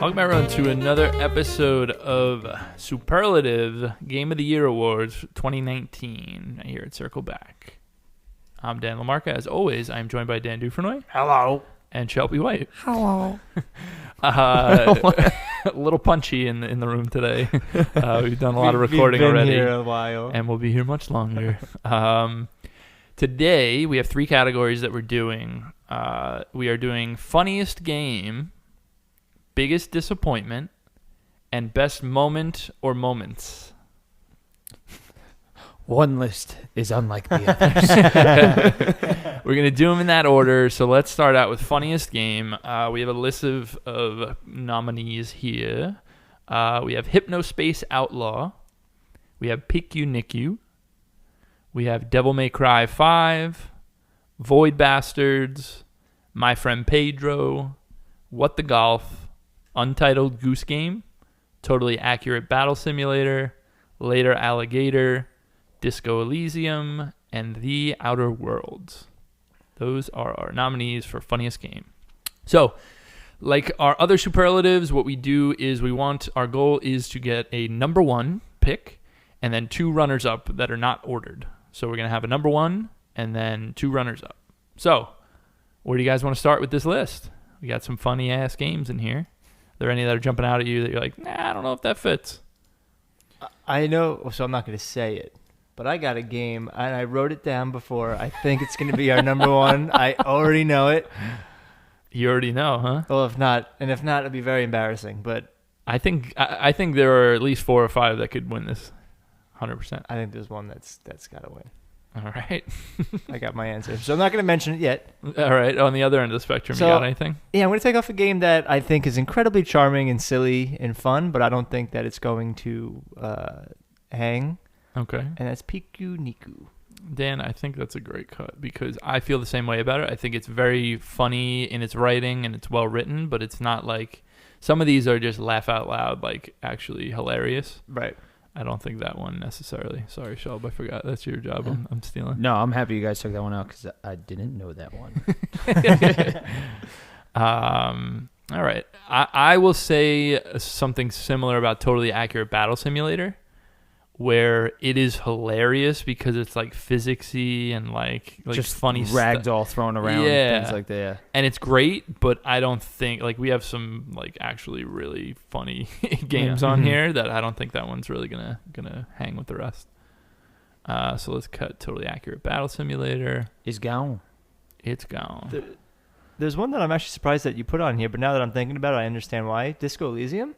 Welcome everyone to another episode of Superlatives Game of the Year Awards 2019 here at Circle Back. I'm Dan LaMarca. As always, I'm joined by Dan Dufresnoy. Hello. And Shelby White. Hello. A little punchy in the room today. We've done a lot of recording we've been already. Here a while. And we'll be here much longer. Today, we have three categories that we're doing. We are doing Funniest Game, Biggest Disappointment, and Best Moment or Moments. One list is unlike the others. We're going to do them in that order. So let's start out with Funniest Game. We have a list of nominees here. We have Hypnospace Outlaw. We have Pick You Nick You. We have Devil May Cry 5, Void Bastards, My Friend Pedro, What the Golf, Untitled Goose Game, Totally Accurate Battle Simulator, Later Alligator, Disco Elysium, and The Outer Worlds. Those are our nominees for Funniest Game. So, like our other superlatives, what we do is our goal is to get a number one pick and then two runners-up that are not ordered. So we're going to have a number one and then two runners-up. So, where do you guys want to start with this list? We got some funny-ass games in here. Are there any that are jumping out at you that you're like, nah, I don't know if that fits? I know, so I'm not going to say it, but I got a game, and I wrote it down before. I think it's going to be our number one. I already know it. You already know, huh? Well, if not, it'll be very embarrassing, but I think there are at least 4 or 5 that could win this, 100%. I think there's one that's got to win. All right. I got my answer. So I'm not going to mention it yet. All right. On the other end of the spectrum, you got anything? Yeah, I'm going to take off a game that I think is incredibly charming and silly and fun, but I don't think that it's going to hang. Okay. And that's Piku Niku. Dan, I think that's a great cut because I feel the same way about it. I think it's very funny in its writing and it's well written, but it's not like some of these are just laugh out loud, like actually hilarious. Right. I don't think that one necessarily. Sorry, Shelb, I forgot. That's your job. I'm stealing. No, I'm happy you guys took that one out because I didn't know that one. All right. I will say something similar about Totally Accurate Battle Simulator, where it is hilarious because it's like physicsy and like just funny ragdoll thrown around, things like that. Yeah. And it's great, but I don't think like we have some like actually really funny games on here that I don't think that one's really gonna hang with the rest. So let's cut Totally Accurate Battle Simulator. It's gone. It's gone. There's one that I'm actually surprised that you put on here, but now that I'm thinking about it, I understand why. Disco Elysium?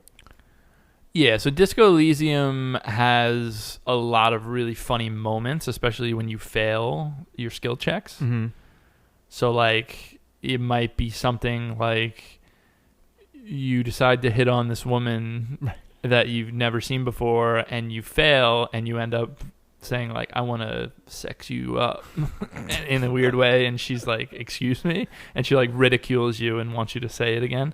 Yeah, so Disco Elysium has a lot of really funny moments, especially when you fail your skill checks. Mm-hmm. So, like, it might be something like you decide to hit on this woman that you've never seen before, and you fail, and you end up saying, like, I want to sex you up in a weird way, and she's like, excuse me? And she, like, ridicules you and wants you to say it again.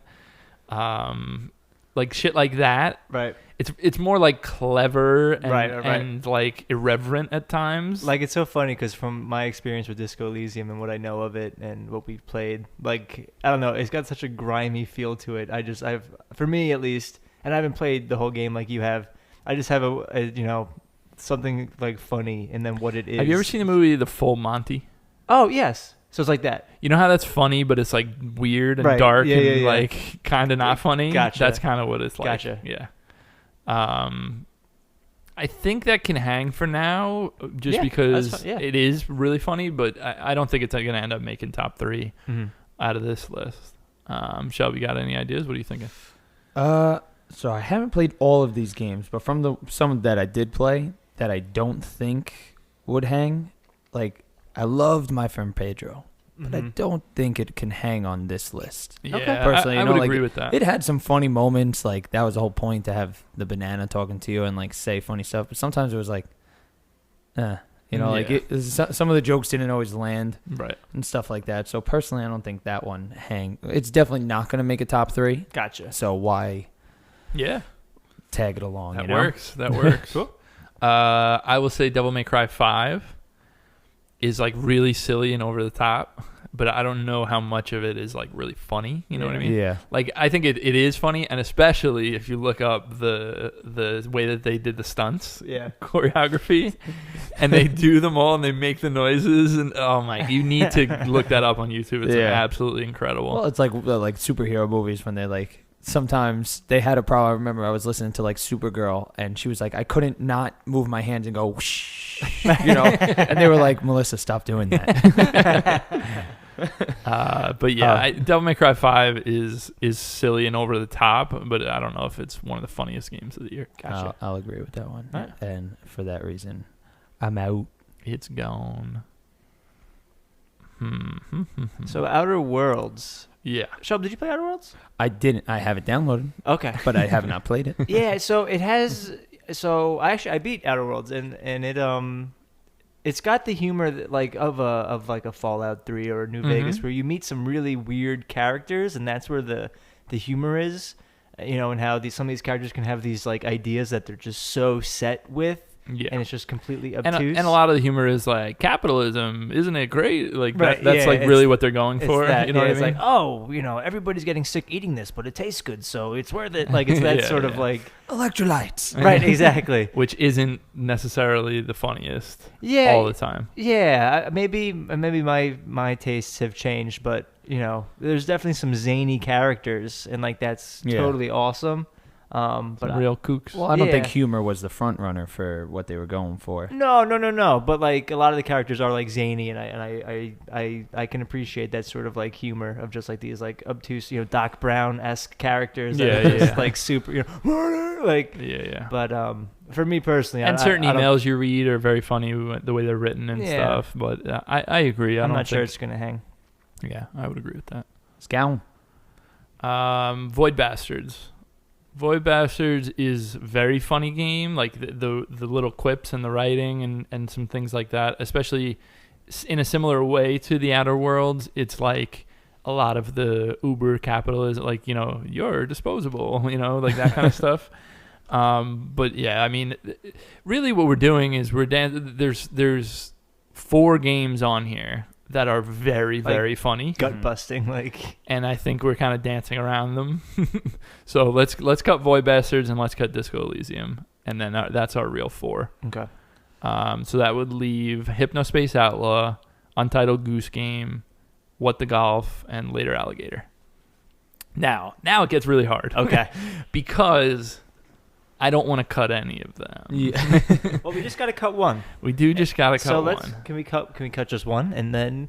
Like shit like that. Right. It's more like clever and, right. and like irreverent at times. Like it's so funny because from my experience with Disco Elysium and what I know of it and what we've played, like I don't know, it's got such a grimy feel to it. I've for me at least, and I haven't played the whole game like you have. I just have a something like funny and then what it is. Have you ever seen the movie The Full Monty? Oh yes. So it's like that. You know how that's funny, but it's like weird and dark and like kind of not funny? Gotcha. That's kind of what it's like. Gotcha. Yeah. I think that can hang for now just because it is really funny, but I don't think it's going to end up making top 3 out of this list. Shelby, got any ideas? What are you thinking? So I haven't played all of these games, but from some that I did play that I don't think would hang, like I loved My Friend Pedro, but I don't think it can hang on this list. Yeah, personally, I would agree with that. It had some funny moments, like that was the whole point to have the banana talking to you and like say funny stuff. But sometimes it was like, some of the jokes didn't always land, right, and stuff like that. So personally, I don't think that one hang. It's definitely not going to make a top 3. Gotcha. So why? Yeah, tag it along. That works. That works. Cool. I will say Devil May Cry 5 is like really silly and over the top. but I don't know how much of it is like really funny. You know what I mean? Yeah. Like I think it is funny, and especially if you look up the way that they did the stunts, choreography, and they do them all and they make the noises, and oh my, you need to look that up on YouTube. It's absolutely incredible. Well, it's like superhero movies when they like. Sometimes they had a problem. I remember I was listening to like Supergirl, and she was like, I couldn't not move my hands and go whoosh, and they were like, Melissa, stop doing that. But yeah, Devil May Cry 5 is silly and over the top, but I don't know if it's one of the funniest games of the year. Gotcha. I'll agree with that one. Right. And for that reason, I'm out. It's gone. So Outer Worlds. Yeah. Shub, did you play Outer Worlds? I didn't. I have it downloaded. Okay. But I have not played it. Yeah, so it has. So I beat Outer Worlds, and it's got the humor that, like of a Fallout 3 or a New Vegas, where you meet some really weird characters, and that's where the humor is. And how some of these characters can have these like ideas that they're just so set with. Yeah. And it's just completely obtuse. And a lot of the humor is like, capitalism, isn't it great? Like right, that's like really what they're going for. That, you know what I mean? It's like, oh, everybody's getting sick eating this, but it tastes good, so it's worth it. Like it's that sort of like electrolytes. Right, exactly. Which isn't necessarily the funniest all the time. Yeah, maybe my tastes have changed, but there's definitely some zany characters, and like that's totally awesome. But real kooks. Well, I don't think humor was the front runner for what they were going for. No. But like a lot of the characters are like zany, and I can appreciate that sort of like humor of just like these like obtuse, Doc Brown-esque characters that are just like super, like But for me personally, and certain emails you read are very funny the way they're written and stuff. But I agree. I'm not sure it's gonna hang. Yeah, I would agree with that. Scown. Void Bastards. Void Bastards is very funny game, like the little quips and the writing and some things like that, especially in a similar way to the Outer Worlds. It's like a lot of the uber capitalism, like, you're disposable, like that kind of stuff. But yeah, I mean, really what we're doing is there's 4 games on here that are very, very funny. Gut busting, and I think we're kind of dancing around them. So let's cut Void Bastards and let's cut Disco Elysium. And then that's our real 4. Okay. So that would leave Hypnospace Outlaw, Untitled Goose Game, What the Golf, and Later Alligator. Now it gets really hard. Okay. Because I don't want to cut any of them. Yeah. Well, we just got to cut one. We do just got to cut one. So can we cut just one and then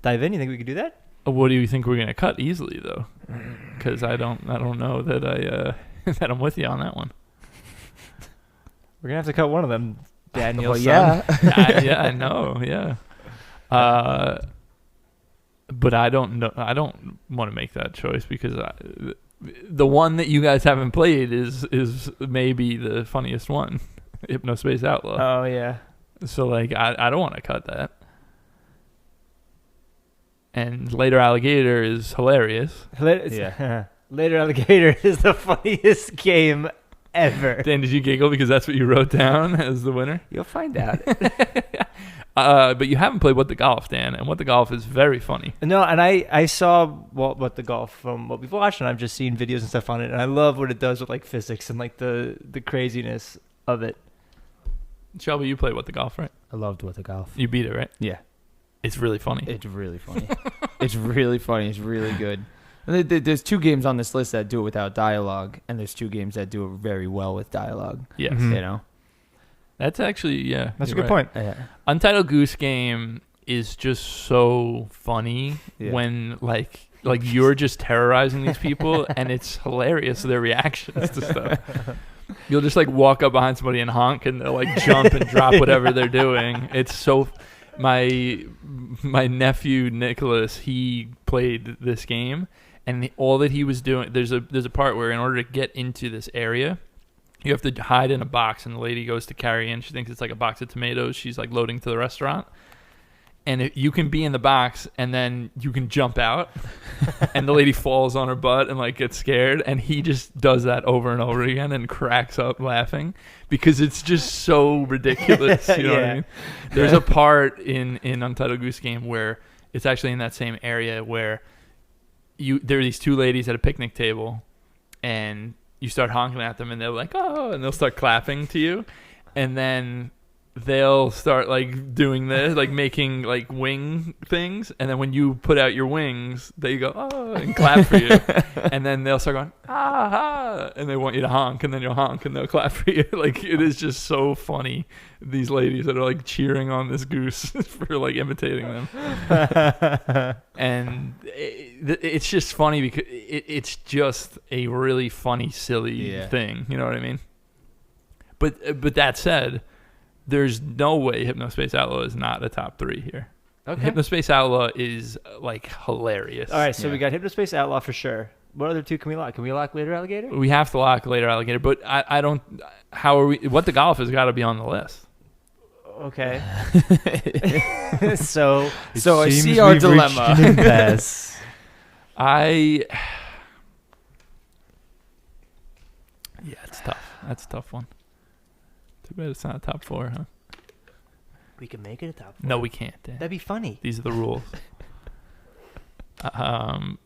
dive in? You think we could do that? What do you think we're gonna cut easily though? Because I don't know that that I'm with you on that one. We're gonna have to cut one of them, Daniel. Well, yeah. I know. Yeah. But I don't know. I don't want to make that choice because the one that you guys haven't played is maybe the funniest one, Hypnospace Outlaw. Oh yeah. So like I don't want to cut that. And Later Alligator is hilarious. Yeah. Later Alligator is the funniest game ever. Dan, did you giggle because that's what you wrote down as the winner? You'll find out. But you haven't played What the Golf, Dan, and What the Golf is very funny. No, and I saw What the Golf from what we've watched, and I've just seen videos and stuff on it, and I love what it does with like physics and like the craziness of it. Shelby, you played What the Golf, right? I loved What the Golf. You beat it, right? Yeah. It's really funny. It's really funny. It's really funny. It's really good. There's 2 games on this list that do it without dialogue, and there's 2 games that do it very well with dialogue. Yes. Mm-hmm. That's actually, that's a good point. Yeah. Untitled Goose Game is just so funny when like you're just terrorizing these people and it's hilarious, their reactions to stuff. You'll just like walk up behind somebody and honk and they'll like jump and drop whatever they're doing. It's so... My nephew Nicholas, he played this game, and all that he was doing, there's a part where in order to get into this area, you have to hide in a box, and the lady goes to carry in. She thinks it's like a box of tomatoes. She's like loading to the restaurant, and you can be in the box, and then you can jump out, and the lady falls on her butt and like gets scared, and he just does that over and over again and cracks up laughing because it's just so ridiculous. You know what I mean? There's a part in Untitled Goose Game where It's actually in that same area where there are these two ladies at a picnic table, and you start honking at them, and they're like, oh, and they'll start clapping to you, and then they'll start like doing this, like making like wing things, and then when you put out your wings, they go oh and clap for you, and then they'll start going ah, and they want you to honk, and then you'll honk, and they'll clap for you. Like it is just so funny. These ladies that are like cheering on this goose for like imitating them, and it's just funny because it's just a really funny, silly thing. You know what I mean? But that said, there's no way Hypnospace Outlaw is not a top 3 here. Okay. Hypnospace Outlaw is like hilarious. All right, so we got Hypnospace Outlaw for sure. What other two can we lock? Can we lock Later Alligator? We have to lock Later Alligator, but I don't. How are we? What the Golf has got to be on the list. Okay. so I see our dilemma. Yeah, it's tough. That's a tough one. Too bad it's not a top 4, huh? We can make it a top 4. No, we can't. Dan. That'd be funny. These are the rules. Man.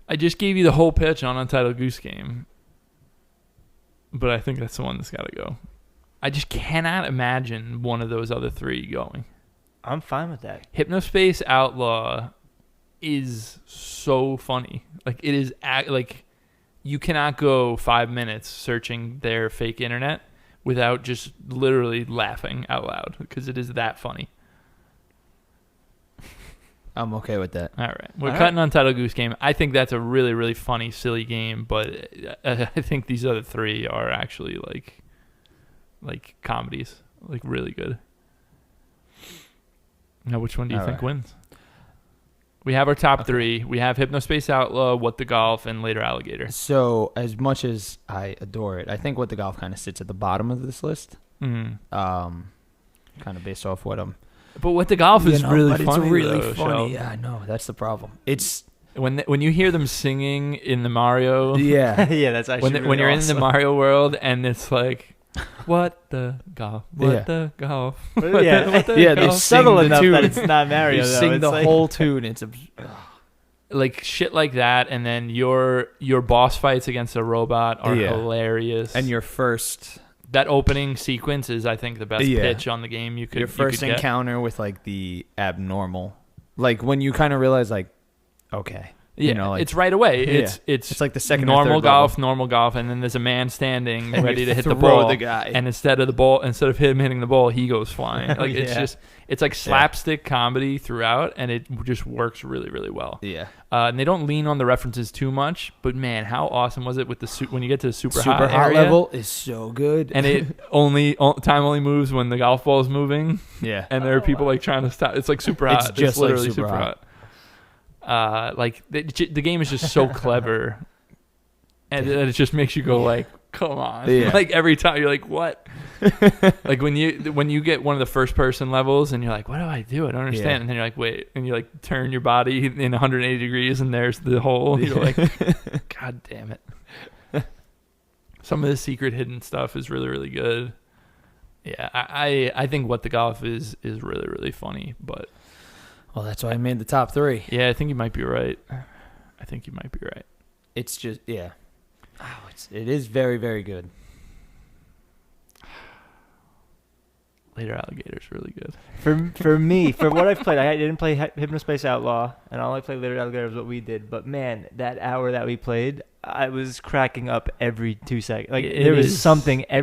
I just gave you the whole pitch on Untitled Goose Game, but I think that's the one that's got to go. I just cannot imagine one of those other 3 going. I'm fine with that. Hypnospace Outlaw is so funny. Like it is like you cannot go 5 minutes searching their fake internet without just literally laughing out loud because it is that funny. I'm okay with that. All right. We're cutting Untitled Goose Game. I think that's a really, really funny, silly game, but I think these other 3 are actually like comedies, like really good. Now, which one do you think wins? We have our top 3. We have Hypnospace Outlaw, What the Golf, and Later Alligator. So, as much as I adore it, I think What the Golf kind of sits at the bottom of this list. Mm-hmm. Kind of based off what I'm... But What the Golf is really funny. It's really though, funny. Sheldon. Yeah, I know. That's the problem. It's... When you hear them singing in the Mario... Yeah. Yeah, that's actually really when you're awesome. in the Mario world, and it's like... What the golf? What the golf? What the It's golf? subtle sing the enough tune. that it's not Mario. You though. sing It's the like, whole tune. It's Like shit like that, and then your boss fights against a robot are hilarious. and your first that opening sequence is, I think, the best pitch on the game. Your first encounter with like the abnormal, like when you kind of realize like, okay. Yeah, you know, like, it's right away. It's like the second normal or third golf, and then there's a man standing and ready you to hit the throw ball. the guy. And instead of him hitting the ball, he goes flying. Like it's like slapstick comedy throughout, and it just works really, really well. Yeah. And they don't lean on the references too much, but man, how awesome was it with the when you get to the super hot area, level is so good, and it time only moves when the golf ball is moving. Yeah. And there are people like trying to stop. It's like super hot. It's just literally like super hot. Like the game is just so clever, and it just makes you go like, "Come on!" Yeah. Like every time you're like, "What?" Like when you get one of the first person levels, and you're like, "What do I do? I don't understand." Yeah. And then you're like, "Wait!" And you like turn your body in 180 degrees, and there's the hole. You're like, "God damn it!" Some of the secret hidden stuff is really, really good. Yeah, I think What the Golf is really, really funny, but. Well, that's why I made the top 3. Yeah, I think you might be right. It's just it is very, very good. Later Alligator's really good. For me, for what I've played, I didn't play Hypnospace Outlaw, and all I played Later Alligator was what we did. But man, that hour that we played, I was cracking up every 2 seconds. Like there was something I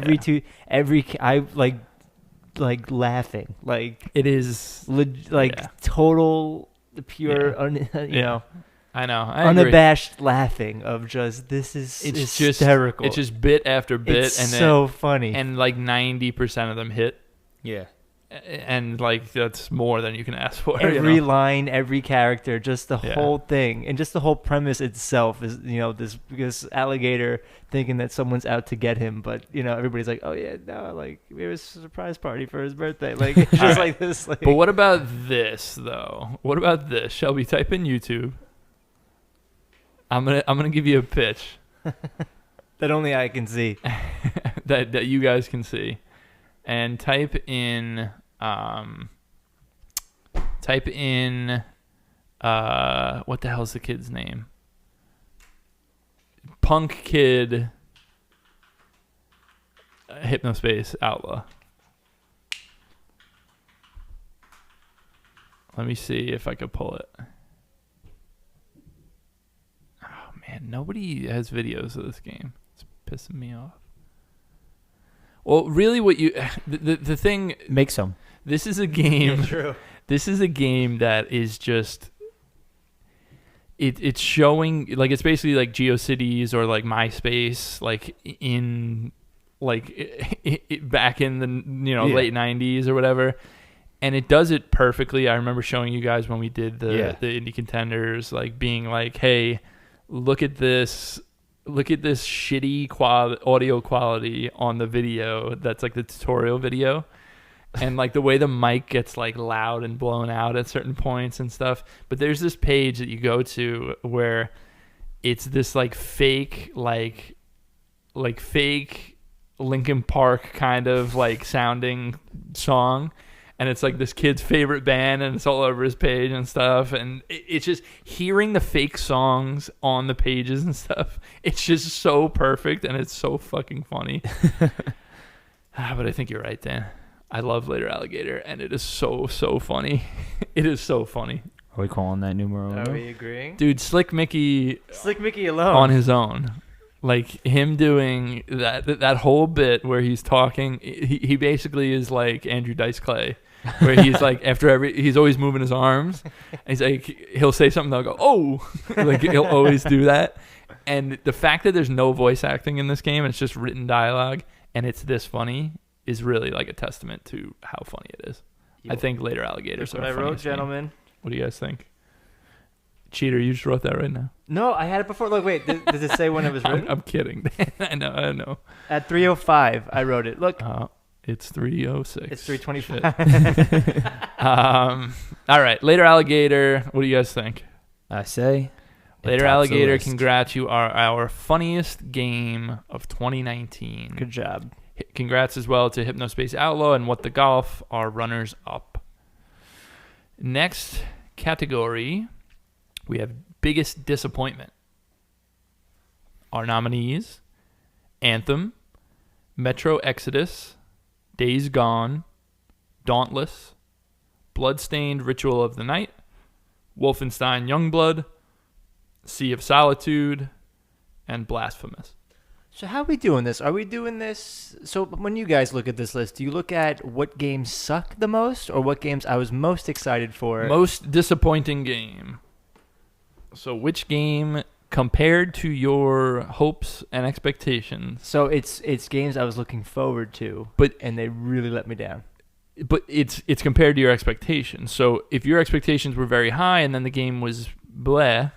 like laughing, like it is total pure you know, I know, unabashed laughing of just this is it's hysterical. It's just bit after bit, it's and so funny, and like 90% of them hit. Yeah. And like that's more than you can ask for. Every line, every character, just the whole thing, and just the whole premise itself is, this alligator thinking that someone's out to get him, but everybody's like, oh yeah, no, like it was a surprise party for his birthday, like it's just like this. Like, but what about this though? What about this? Shelby, type in YouTube. I'm gonna give you a pitch that only I can see. that you guys can see. and type in what the hell's the kid's name? Punk Kid Hypnospace Outlaw. Let me see if I could pull it. Oh man, nobody has videos of this game. It's pissing me off. Well, really, what you the thing Make some. this is a game. Yeah, true. This is a game that is just it's showing like it's basically like GeoCities or like MySpace like in like back in the late 90s or whatever. And it does it perfectly. I remember showing you guys when we did the indie contenders, like being like, "Hey, look at this shitty audio quality on the video. That's like the tutorial video, and like the way the mic gets like loud and blown out at certain points and stuff." But there's this page that you go to where it's this like fake Linkin Park kind of like sounding song. And it's like this kid's favorite band, and it's all over his page and stuff. And it's just hearing the fake songs on the pages and stuff. It's just so perfect, and it's so fucking funny. But I think you're right, Dan. I love Later Alligator, and it is so funny. It is so funny. Are we calling that numero uno? Are we agreeing? Dude, Slick Mickey alone. on his own. Like him doing that whole bit where he's talking, he basically is like Andrew Dice Clay, where he's like he's always moving his arms. And he's like he'll say something, they'll go oh, like he'll always do that. And the fact that there's no voice acting in this game, and it's just written dialogue, and it's this funny is really like a testament to how funny it is. I think Later Alligators. That's what I wrote, gentlemen. Game. What do you guys think? Cheater, you just wrote that right now. No, I had it before. Look, wait. Does it say when it was written? I'm kidding. I know. At 3:05, I wrote it. Look. It's 3:06. It's 3:25. All right. Later Alligator. What do you guys think? I say. Later Alligator, congrats. You are our funniest game of 2019. Good job. Congrats as well to Hypnospace Outlaw and What the Golf, our runners up. Next category. We have biggest disappointment. Our nominees: Anthem, Metro Exodus, Days Gone, Dauntless, Bloodstained Ritual of the Night, Wolfenstein Youngblood, Sea of Solitude, and Blasphemous. So how are we doing this? Are we doing this? So when you guys look at this list, do you look at what games suck the most or what games I was most excited for? Most disappointing game. So which game compared to your hopes and expectations? So it's games I was looking forward to, and they really let me down. But it's compared to your expectations. So if your expectations were very high and then the game was bleh,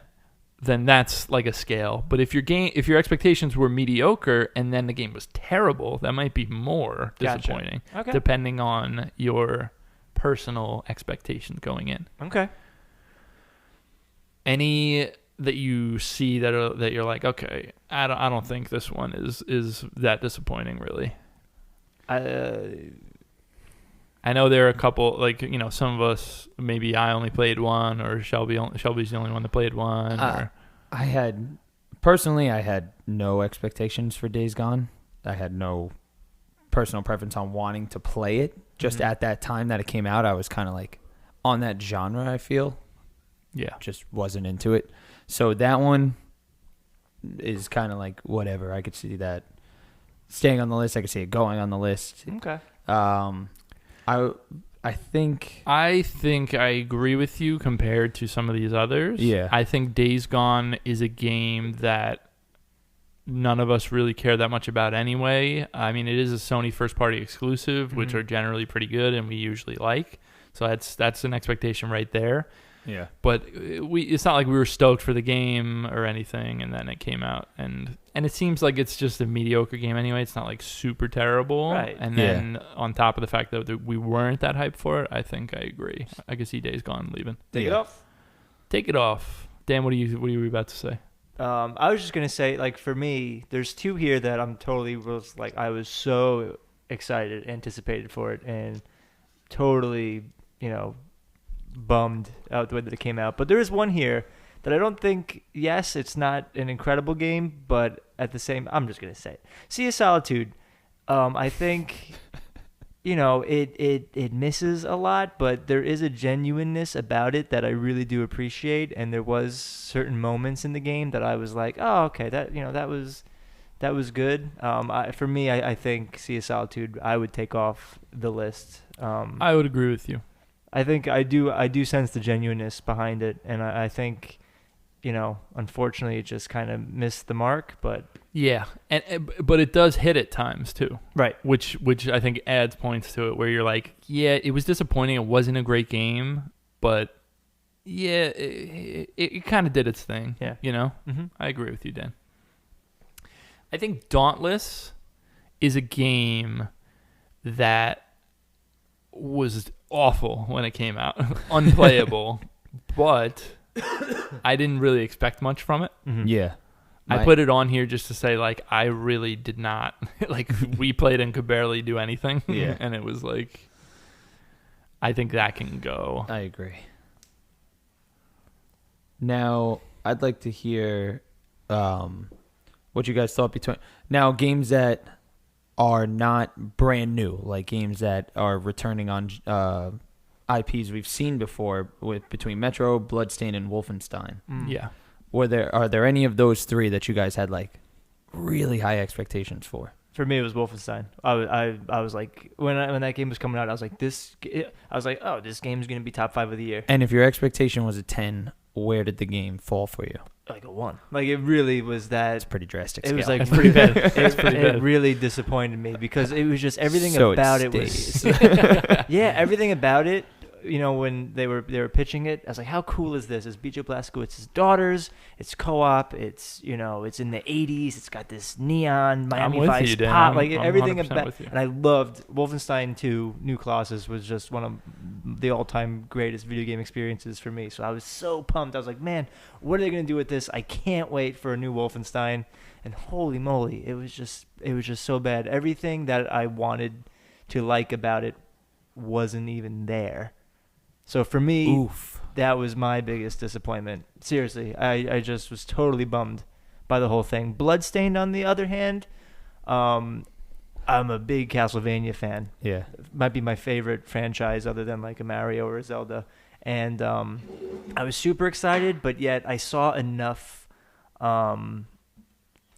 then that's like a scale. But if your expectations were mediocre and then the game was terrible, that might be more disappointing. Gotcha. Okay. Depending on your personal expectations going in. Okay. Any that you see that you're like, okay, I don't think this one is that disappointing really. I know there are a couple, like, some of us, maybe I only played one, or Shelby's the only one that played one. I had no expectations for Days Gone. I had no personal preference on wanting to play it. Just at that time that it came out, I was kind of like on that genre, I feel. Yeah. Just wasn't into it. So that one is kind of like whatever. I could see that staying on the list. I could see it going on the list. Okay. I think I agree with you compared to some of these others. Yeah. I think Days Gone is a game that none of us really care that much about anyway. I mean, it is a Sony first-party exclusive, which are generally pretty good and we usually like. So that's an expectation right there. Yeah. But it's not like we were stoked for the game or anything, and then it came out, and it seems like it's just a mediocre game anyway. It's not like super terrible. Right. And then on top of the fact that we weren't that hyped for it, I think I agree. I could see Days Gone leaving. Take it off. Take it off. Dan, what are you about to say? I was just gonna say, like, for me, there's two here that I was so excited, anticipated for it, and totally, bummed out the way that it came out. But there is one here that I don't think, yes, it's not an incredible game, but at the same, I'm just going to say it. Sea of Solitude, I think, it misses a lot, but there is a genuineness about it that I really do appreciate, and there was certain moments in the game that I was like, oh, okay, that was good. For me, I think Sea of Solitude I would take off the list. I would agree with you. I think I do sense the genuineness behind it, and I think, unfortunately, it just kind of missed the mark. But yeah, but it does hit at times too, right? Which I think adds points to it, where you're like, yeah, it was disappointing. It wasn't a great game, but yeah, it kind of did its thing. Yeah, Mm-hmm. I agree with you, Dan. I think Dauntless is a game that was awful when it came out, unplayable, but I didn't really expect much from it. Mm-hmm. Yeah. I put it on here just to say, like, I really did not, like, we played and could barely do anything. Yeah. And it was like, I think that can go. I agree. Now, I'd like to hear what you guys thought between now games that are not brand new, like games that are returning on IPs we've seen before, with between Metro, Bloodstained, and Wolfenstein. Yeah. Are there any of those three that you guys had like really high expectations for? For me, it was Wolfenstein. I was like, when that game was coming out, I was like, oh, this game's gonna be top 5 of the year. And if your expectation was a 10, where did the game fall for you? Like a 1. Like, it really was that. It's pretty drastic. It was scale. like It's pretty bad. It really disappointed me because it was just everything So about it it was. stays. Yeah, everything about it. When they were pitching it, I was like, how cool is this? It's BJ Blazkowicz's daughters. It's co-op. It's it's in the 80s. It's got this neon Miami with Vice you, Dan. pop. I'm Everything 100% about. with you. And I loved Wolfenstein 2: New Colossus was just one of the all-time greatest video game experiences for me. So I was so pumped. I was like, man, what are they gonna do with this? I can't wait for a new Wolfenstein. And holy moly, it was just so bad. Everything that I wanted to like about it wasn't even there. So for me, that was my biggest disappointment. Seriously, I just was totally bummed by the whole thing. Bloodstained, on the other hand, I'm a big Castlevania fan. Yeah. Might be my favorite franchise other than like a Mario or a Zelda. And I was super excited, but yet I saw enough,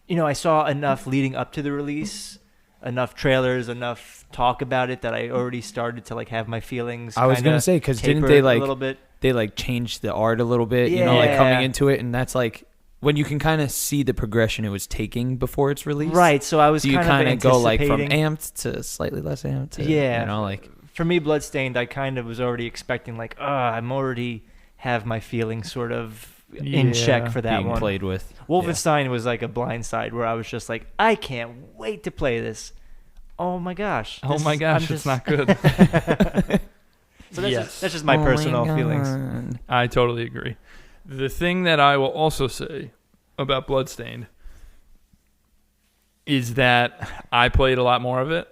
leading up to the release, enough trailers, enough talk about it that I already started to like have my feelings. I was gonna say, because didn't they like a little bit? They like changed the art a little bit, Yeah. coming into it, and that's like when you can kind of see the progression it was taking before its release. Right. So I was you kind of go like from anticipating- amped to slightly less amped. To, Yeah. For me, Bloodstained, I kind of was already expecting like, I'm already have my feelings sort of in check for that being one. played with. Wolfenstein was like a blind side where I was just like, I can't wait to play this. Oh my gosh. It's not good. So that's just my personal feelings. I totally agree. The thing that I will also say about Bloodstained is that I played a lot more of it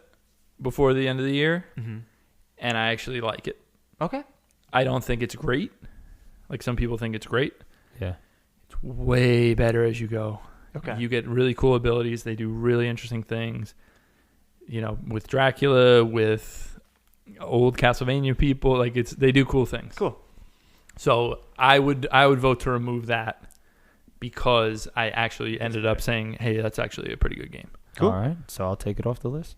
before the end of the year, and I actually like it. Okay. I don't think it's great. Like some people think it's great. Yeah. It's way better as you go. Okay. You get really cool abilities. They do really interesting things. With Dracula, with old Castlevania people, like they do cool things. Cool. So I would vote to remove that because I actually ended up saying, hey, that's actually a pretty good game. Cool. All right, so I'll take it off the list.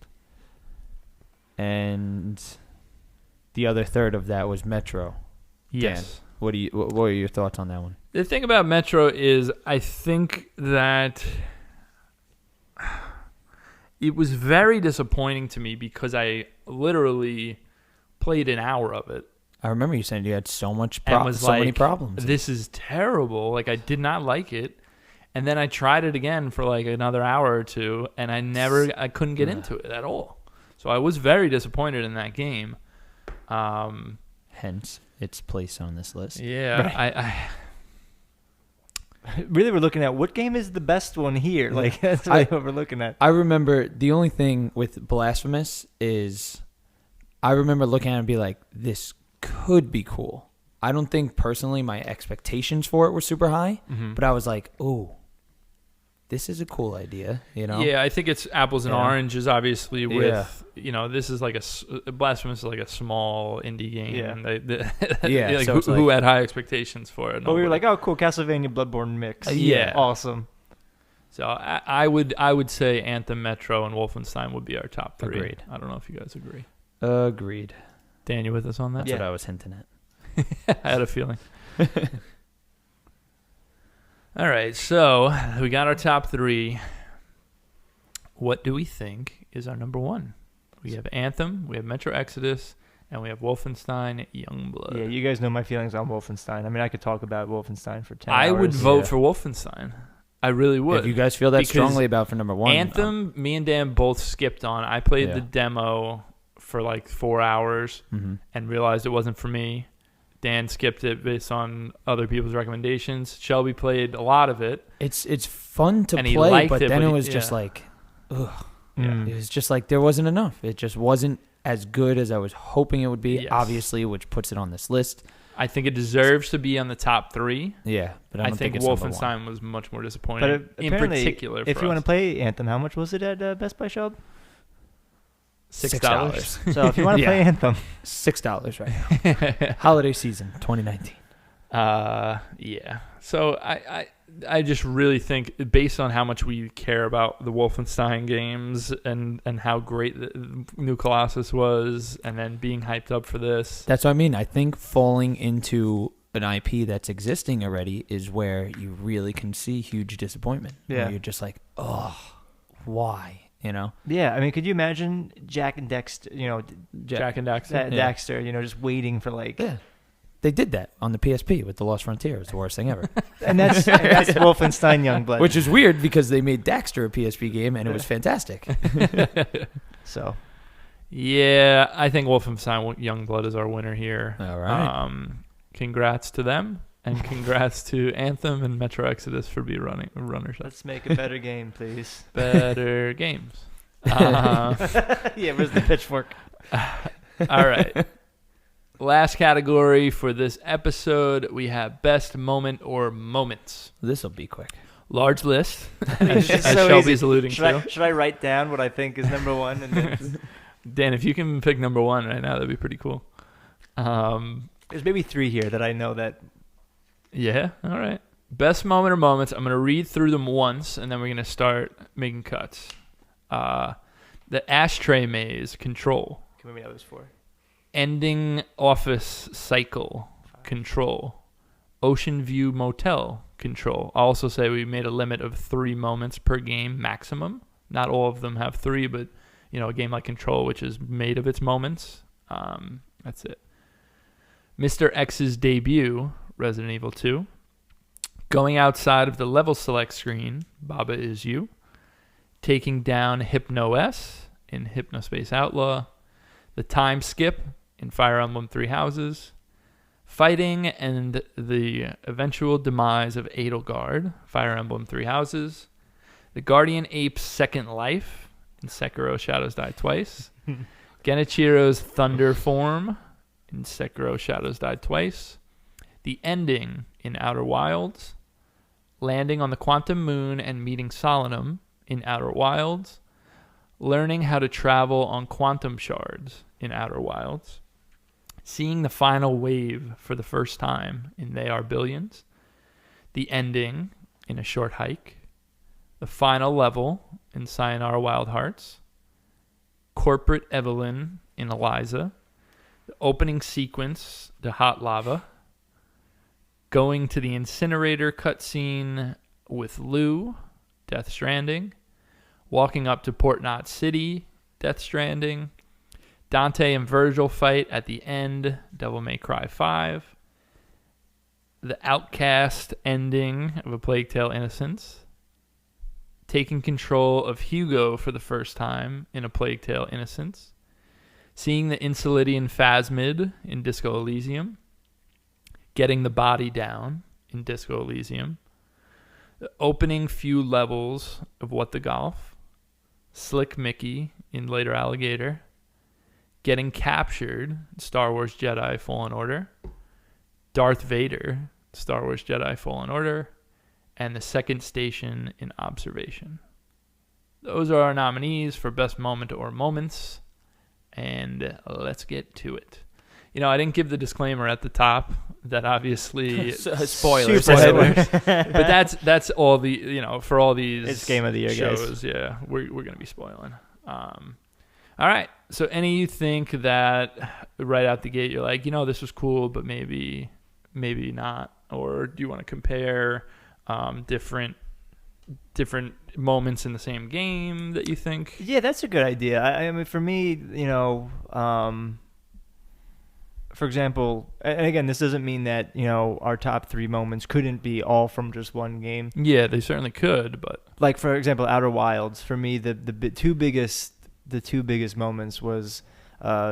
And the other third of that was Metro. Yes. Dan, what are your thoughts on that one? The thing about Metro is I think that it was very disappointing to me because I literally played an hour of it. I remember you saying you had so many problems. This is terrible. Like, I did not like it. And then I tried it again for like another hour or two, and I couldn't get into it at all. So I was very disappointed in that game. Hence its place on this list. Yeah, Right. Really, we're looking at what game is the best one here. Like that's really what we're looking at. I remember the only thing with Blasphemous is I remember looking at it and be like, this could be cool. I don't think personally my expectations for it were super high, but I was like, oh, this is a cool idea, you know? Yeah, I think it's apples and oranges, obviously, with, Yeah. this is like Blasphemous is like a small indie game. Yeah. And Yeah, so who had high expectations for it? But we were like, oh, cool, Castlevania Bloodborne mix. Yeah. Awesome. So I would say Anthem, Metro, and Wolfenstein would be our top 3. Agreed. I don't know if you guys agree. Agreed. Dan, you with us on that? That's what I was hinting at. I had a feeling. All right, so we got our top 3. What do we think is our number 1? We have Anthem, we have Metro Exodus, and we have Wolfenstein Youngblood. Yeah, you guys know my feelings on Wolfenstein. I mean, I could talk about Wolfenstein for 10 hours. I would vote for Wolfenstein. I really would. If you guys feel that Because strongly about for number 1. Anthem, me and Dan both skipped on. I played the demo for like 4 hours and realized it wasn't for me. Dan skipped it based on other people's recommendations. Shelby played a lot of it. It's fun to And he play, liked but it, then but it he- was just yeah. like, ugh. Yeah. It was just like there wasn't enough. It just wasn't as good as I was hoping it would be, Yes. obviously, which puts it on this list. I think it deserves to be on the top 3. Yeah, but I I don't think it's number 1. Wolfenstein was much more But disappointing. In apparently, particular, if for you want us. to play Anthem, how much was it at Best Buy Shop? $6. So if you want to play Anthem, $6 right now. Holiday season 2019. Yeah. So I just really think, based on how much we care about the Wolfenstein games and how great the New Colossus was, and then being hyped up for this. That's what I mean. I think falling into an IP that's existing already is where you really can see huge disappointment. Yeah. Where you're just like, oh, why? You know? yeah. I mean, could you imagine Jack and Dexter? Jack and Daxter. Daxter. Just waiting for like. Yeah. They did that on the PSP with The Lost Frontier. It was the worst thing ever. And that's Wolfenstein Youngblood. Which is weird because they made Daxter a PSP game and it was fantastic. So. Yeah, I think Wolfenstein Youngblood is our winner here. All right. Congrats to them, and congrats to Anthem and Metro Exodus for being runners up. Let's make a better game, please. Better games. Yeah, where's the pitchfork? All right. Last category for this episode, we have best moment or moments. This will be quick. Large list, It's as just so Shelby's easy. alluding to. Should I write down what I think is number 1? And then Dan, if you can pick number 1 right now, that'd be pretty cool. there's maybe 3 here that I know that. Yeah, all right. Best moment or moments. I'm going to read through them once, and then we're going to start making cuts. The ashtray maze, Control. Can we know those 4? Ending office cycle, Control. Ocean View Motel, Control. I'll also say we made a limit of 3 moments per game maximum. Not all of them have 3, but a game like Control, which is made of its moments. That's it. Mr. X's debut, Resident Evil 2. Going outside of the level select screen, Baba Is You. Taking down Hypno S in Hypnospace Outlaw. The time skip in Fire Emblem 3 Houses. Fighting and the eventual demise of Edelgard, Fire Emblem 3 Houses. The Guardian Ape's second life in Sekiro Shadows Die Twice. Genichiro's Thunder form in Sekiro Shadows Die Twice. The ending in Outer Wilds. Landing on the Quantum Moon and meeting Solanum in Outer Wilds. Learning how to travel on quantum shards in Outer Wilds. Seeing the final wave for the first time in They Are Billions. The ending in A Short Hike. The final level in Sayonara Wild Hearts. Corporate Evelyn in Eliza. The opening sequence to Hot Lava. Going to the incinerator cutscene with Lou, Death Stranding. Walking up to Port Knot City, Death Stranding. Dante and Virgil fight at the end, Devil May Cry 5. The Outcast ending of A Plague Tale Innocence. Taking control of Hugo for the first time in A Plague Tale Innocence. Seeing the Insulidian Phasmid in Disco Elysium. Getting the body down in Disco Elysium. The opening few levels of What the Golf, Slick Mickey in later Alligator, getting captured, Star Wars Jedi Fallen Order, Darth Vader, Star Wars Jedi Fallen Order, and the second station in Observation. Those are our nominees for Best Moment or Moments, and let's get to it. You know, I didn't give the disclaimer at the top that obviously spoilers. but that's all the, you know, for all these It's Game of the Year, shows, guys. yeah, we're going to be spoiling. All right, so any you think that right out the gate you're like, you know, this was cool, but maybe not, or do you want to compare different moments in the same game that you think? Yeah, that's a good idea. I mean, for me, you know, for example, and again, this doesn't mean that, you know, our top 3 moments couldn't be all from just one game. Yeah, they certainly could, but Like, for example, Outer Wilds. For me, the two biggest moments was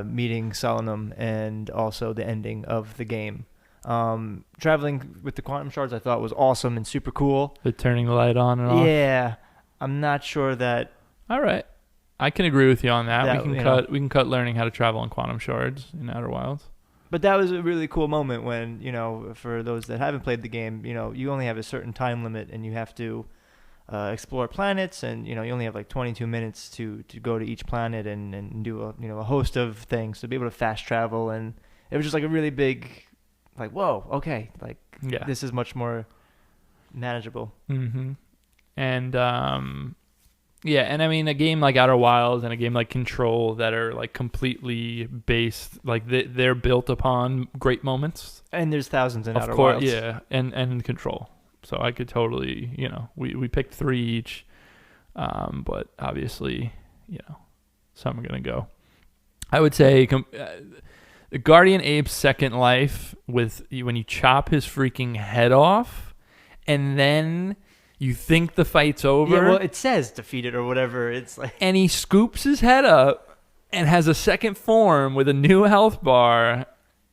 meeting Solemnum and also the ending of the game. Traveling with the quantum shards, I thought was awesome and super cool. the turning the light on and off. Yeah, I'm not sure that. All right, I can agree with you on that. That, We can cut learning how to travel on quantum shards in Outer Wilds. But that was a really cool moment when, you know, for those that haven't played the game, you know, you only have a certain time limit and you have to explore planets, and, you know, you only have like 22 minutes to go to each planet and do a host of things to be able to fast travel. And it was just like a really big, like, whoa, okay, like, Yeah. this is much more manageable. Mm-hmm. And yeah, and I mean, a game like Outer Wilds and a game like Control that are like completely based, like they're built upon great moments. And there's thousands in Of Outer course, Wilds. yeah, and Control. So I could totally, you know, we picked 3 each, but obviously, you know, some are gonna go. I would say the Guardian Ape's Second Life, with when you chop his freaking head off, and then you think the fight's over. Yeah, well, it says defeated or whatever. It's like, and he scoops his head up and has a second form with a new health bar,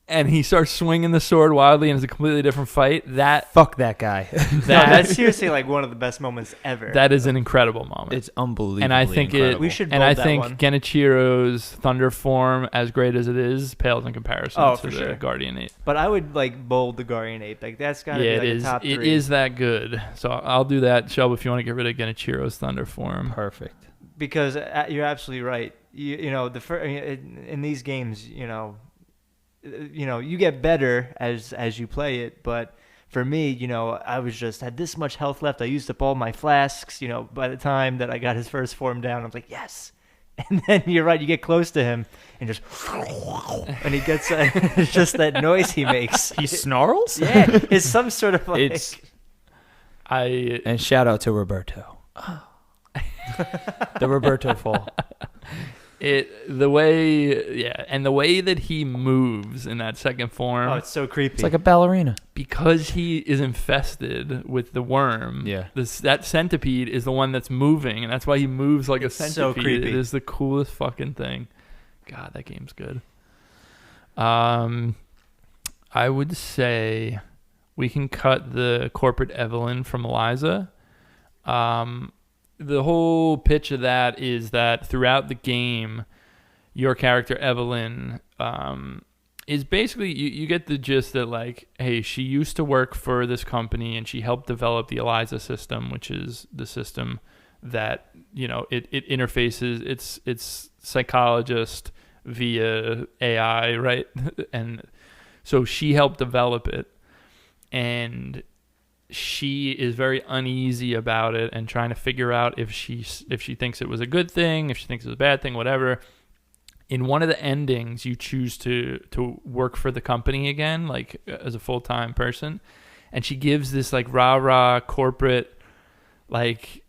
and he starts swinging the sword wildly, and it's a completely different fight. Fuck that guy. that's seriously like one of the best moments ever. That is an incredible moment. It's unbelievable. And I think we should. and I bold that think one. Genichiro's Thunder form, as great as it is, pales in comparison Oh, to for the sure. Guardian Ape. But I would like bold the Guardian Ape. Like, that's got to Yeah, be it like is. a top 3. It is that good. So I'll do that, Shelby, if you want to get rid of Genichiro's Thunder form. perfect. Because you're absolutely right. You know, in these games, you know, you get better as you play it. But for me, you know, I had this much health left. I used up all my flasks. You know, by the time that I got his first form down, I was like, yes. And then you're right, you get close to him and just, and he gets, it's just that noise he makes. He snarls? Yeah, it's some sort of like. And shout out to Roberto. The Roberto fall. The way that he moves in that second form. Oh, it's so creepy. It's like a ballerina. Because he is infested with the worm. Yeah. That centipede is the one that's moving, and that's why he moves like It's a so centipede. creepy. It is the coolest fucking thing. God, that game's good. I would say we can cut the corporate Evelyn from Eliza. The whole pitch of that is that throughout the game, your character Evelyn is basically, you get the gist that, like, hey, she used to work for this company and she helped develop the Eliza system, which is the system that, you know, it interfaces its psychologist via AI, right? And so she helped develop it, and she is very uneasy about it and trying to figure out if she thinks it was a good thing, if she thinks it was a bad thing, whatever. In one of the endings, you choose to work for the company again, like as a full-time person, and she gives this like rah-rah corporate, like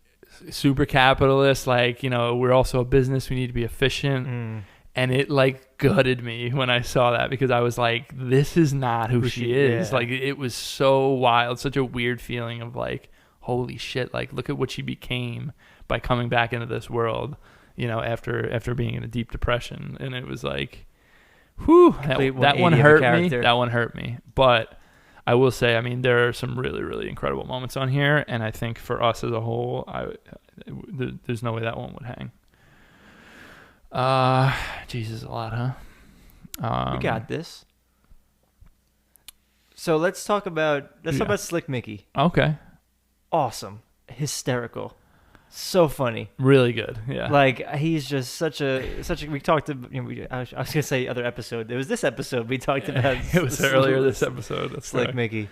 super capitalist, like, you know, we're also a business, we need to be efficient. And it like gutted me when I saw that, because I was like, this is not who she is. Yeah. Like, it was so wild, such a weird feeling of like, holy shit, like, look at what she became by coming back into this world, you know, after being in a deep depression. And it was like, whew, that one hurt me. That one hurt me. But I will say, I mean, there are some really, really incredible moments on here, and I think for us as a whole, there's no way that one would hang. Jesus, a lot, huh? We got this. So let's talk about Slick Mickey. Okay. Awesome, hysterical, so funny, really good. Yeah. Like he's just such a. We talked about. I was gonna say other episode. It was this episode we talked about. It was earlier this episode. That's Slick correct. Mickey.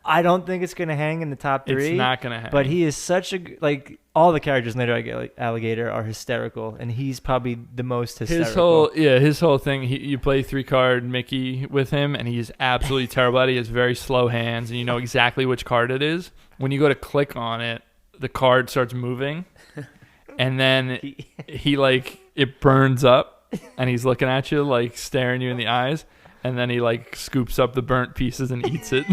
I don't think it's gonna hang in the top 3. It's not gonna hang. But he is such a all the characters in Later Alligator are hysterical, and he's probably the most hysterical. His whole thing. You play 3-card Mickey with him, and he's absolutely terrible at it. He has very slow hands, and you know exactly which card it is. When you go to click on it, the card starts moving, and then he it burns up, and he's looking at you like staring you in the eyes. And then he scoops up the burnt pieces and eats it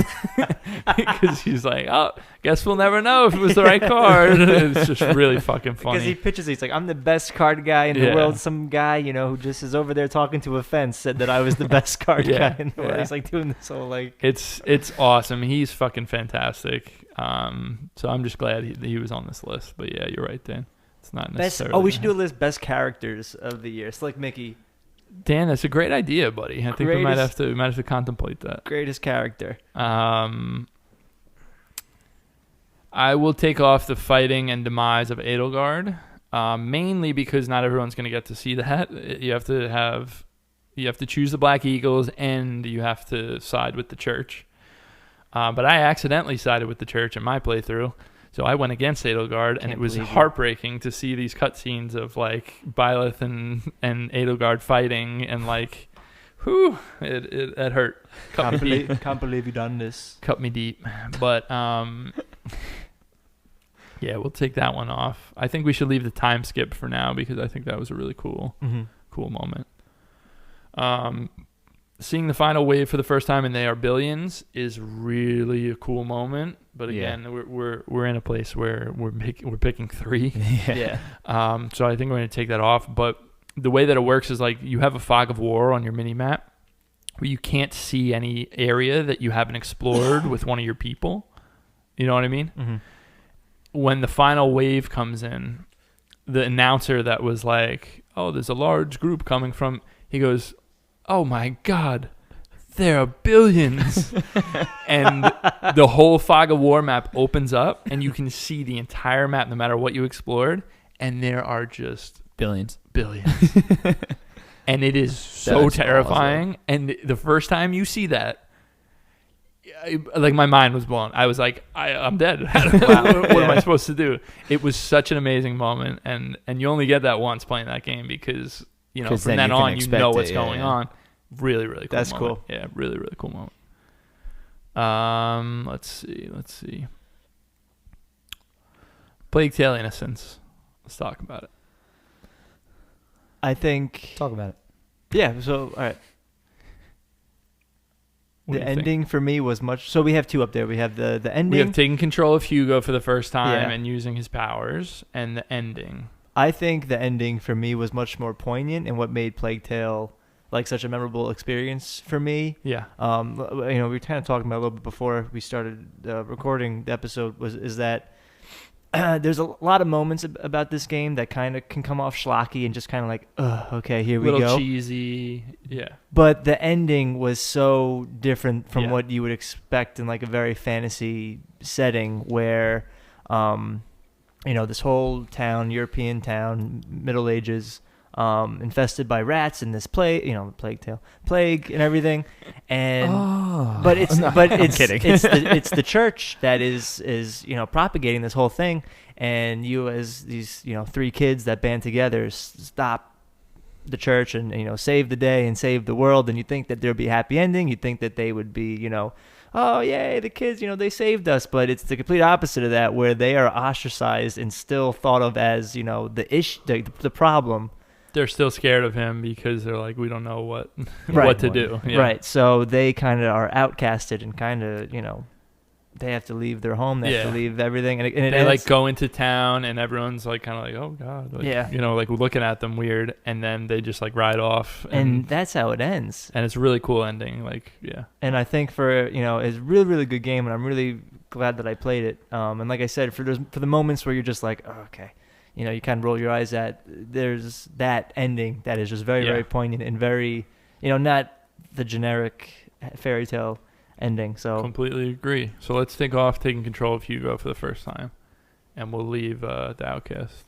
because he's like, oh, guess we'll never know if it was the right card. It's just really fucking funny. Because he pitches, he's like, I'm the best card guy in the world. Some guy, who just is over there talking to a fence said that I was the best card guy in the world. He's doing this whole It's awesome. He's fucking fantastic. So I'm just glad he was on this list. But yeah, you're right, Dan. It's not necessarily. We should do a list best characters of the year. Slick Mickey. Dan, that's a great idea, buddy. I think we might have to contemplate that. Greatest character. I will take off the fighting and demise of Edelgard, mainly because not everyone's going to get to see that. You have to choose the Black Eagles, and you have to side with the church. But I accidentally sided with the church in my playthrough. So I went against Edelgard, and it was heartbreaking to see these cutscenes of Byleth and Edelgard fighting, and it hurt. Can't believe you done this. Cut me deep, but yeah, we'll take that one off. I think we should leave the time skip for now because I think that was a really cool moment. Seeing the final wave for the first time, and they are billions, is really a cool moment. But again, we're in a place where we're picking 3. Yeah. So I think we're going to take that off. But the way that it works is you have a fog of war on your mini map, where you can't see any area that you haven't explored with one of your people. You know what I mean? Mm-hmm. When the final wave comes in, the announcer that was like, "Oh, there's a large group coming from," he goes, "Oh my God, there are billions." And the whole Fog of War map opens up, and you can see the entire map no matter what you explored, and there are just billions. And it is so That's terrifying. Awesome. And the first time you see that, my mind was blown. I was like, I'm dead. What am I supposed to do? It was such an amazing moment, and you only get that once playing that game because from then on you know what's going on. Really, really cool. That's moment. cool. Yeah, really, really cool moment. Let's see. Plague Tale: Innocence. Let's talk about it. I think. Talk about it. Yeah. So all right. What The do you think? ending for me was much. So we have 2 up there. We have the ending. We have taking control of Hugo for the first time and using his powers, and the ending. I think the ending for me was much more poignant and what made Plague Tale such a memorable experience for me. Yeah. We were kind of talking about a little bit before we started recording the episode is that there's a lot of moments about this game that kind of can come off schlocky and just kind of okay, here we go. Little cheesy. Yeah. But the ending was so different from what you would expect in a very fantasy setting where, this whole town, European town, Middle Ages, infested by rats and this plague and everything, and but it's kidding. it's the church that is propagating this whole thing, and you as these 3 kids that band together stop the church and save the day and save the world, and you think that there'd be a happy ending. You think that they would be oh yay, the kids they saved us, but it's the complete opposite of that, where they are ostracized and still thought of as the problem. They're still scared of him because they're like, we don't know what Right. what to do. Yeah. Right. So they kind of are outcasted and kind of, they have to leave their home. They have to Yeah. leave everything, and it They ends, like go into town and everyone's like kind of like, oh god, like, Yeah. you know, like looking at them weird, and then they just like ride off, and that's how it ends. and it's a really cool ending. Like, yeah, And I think for it's a really, really good game, and I'm really glad that I played it. And like I said, for the moments where you're just like, oh, okay, you kind of roll your eyes at, there's that ending that is just very, Yeah. very poignant and very, not the generic fairy tale ending. So completely agree. So let's take off taking control of Hugo for the first time, and we'll leave the Outcast.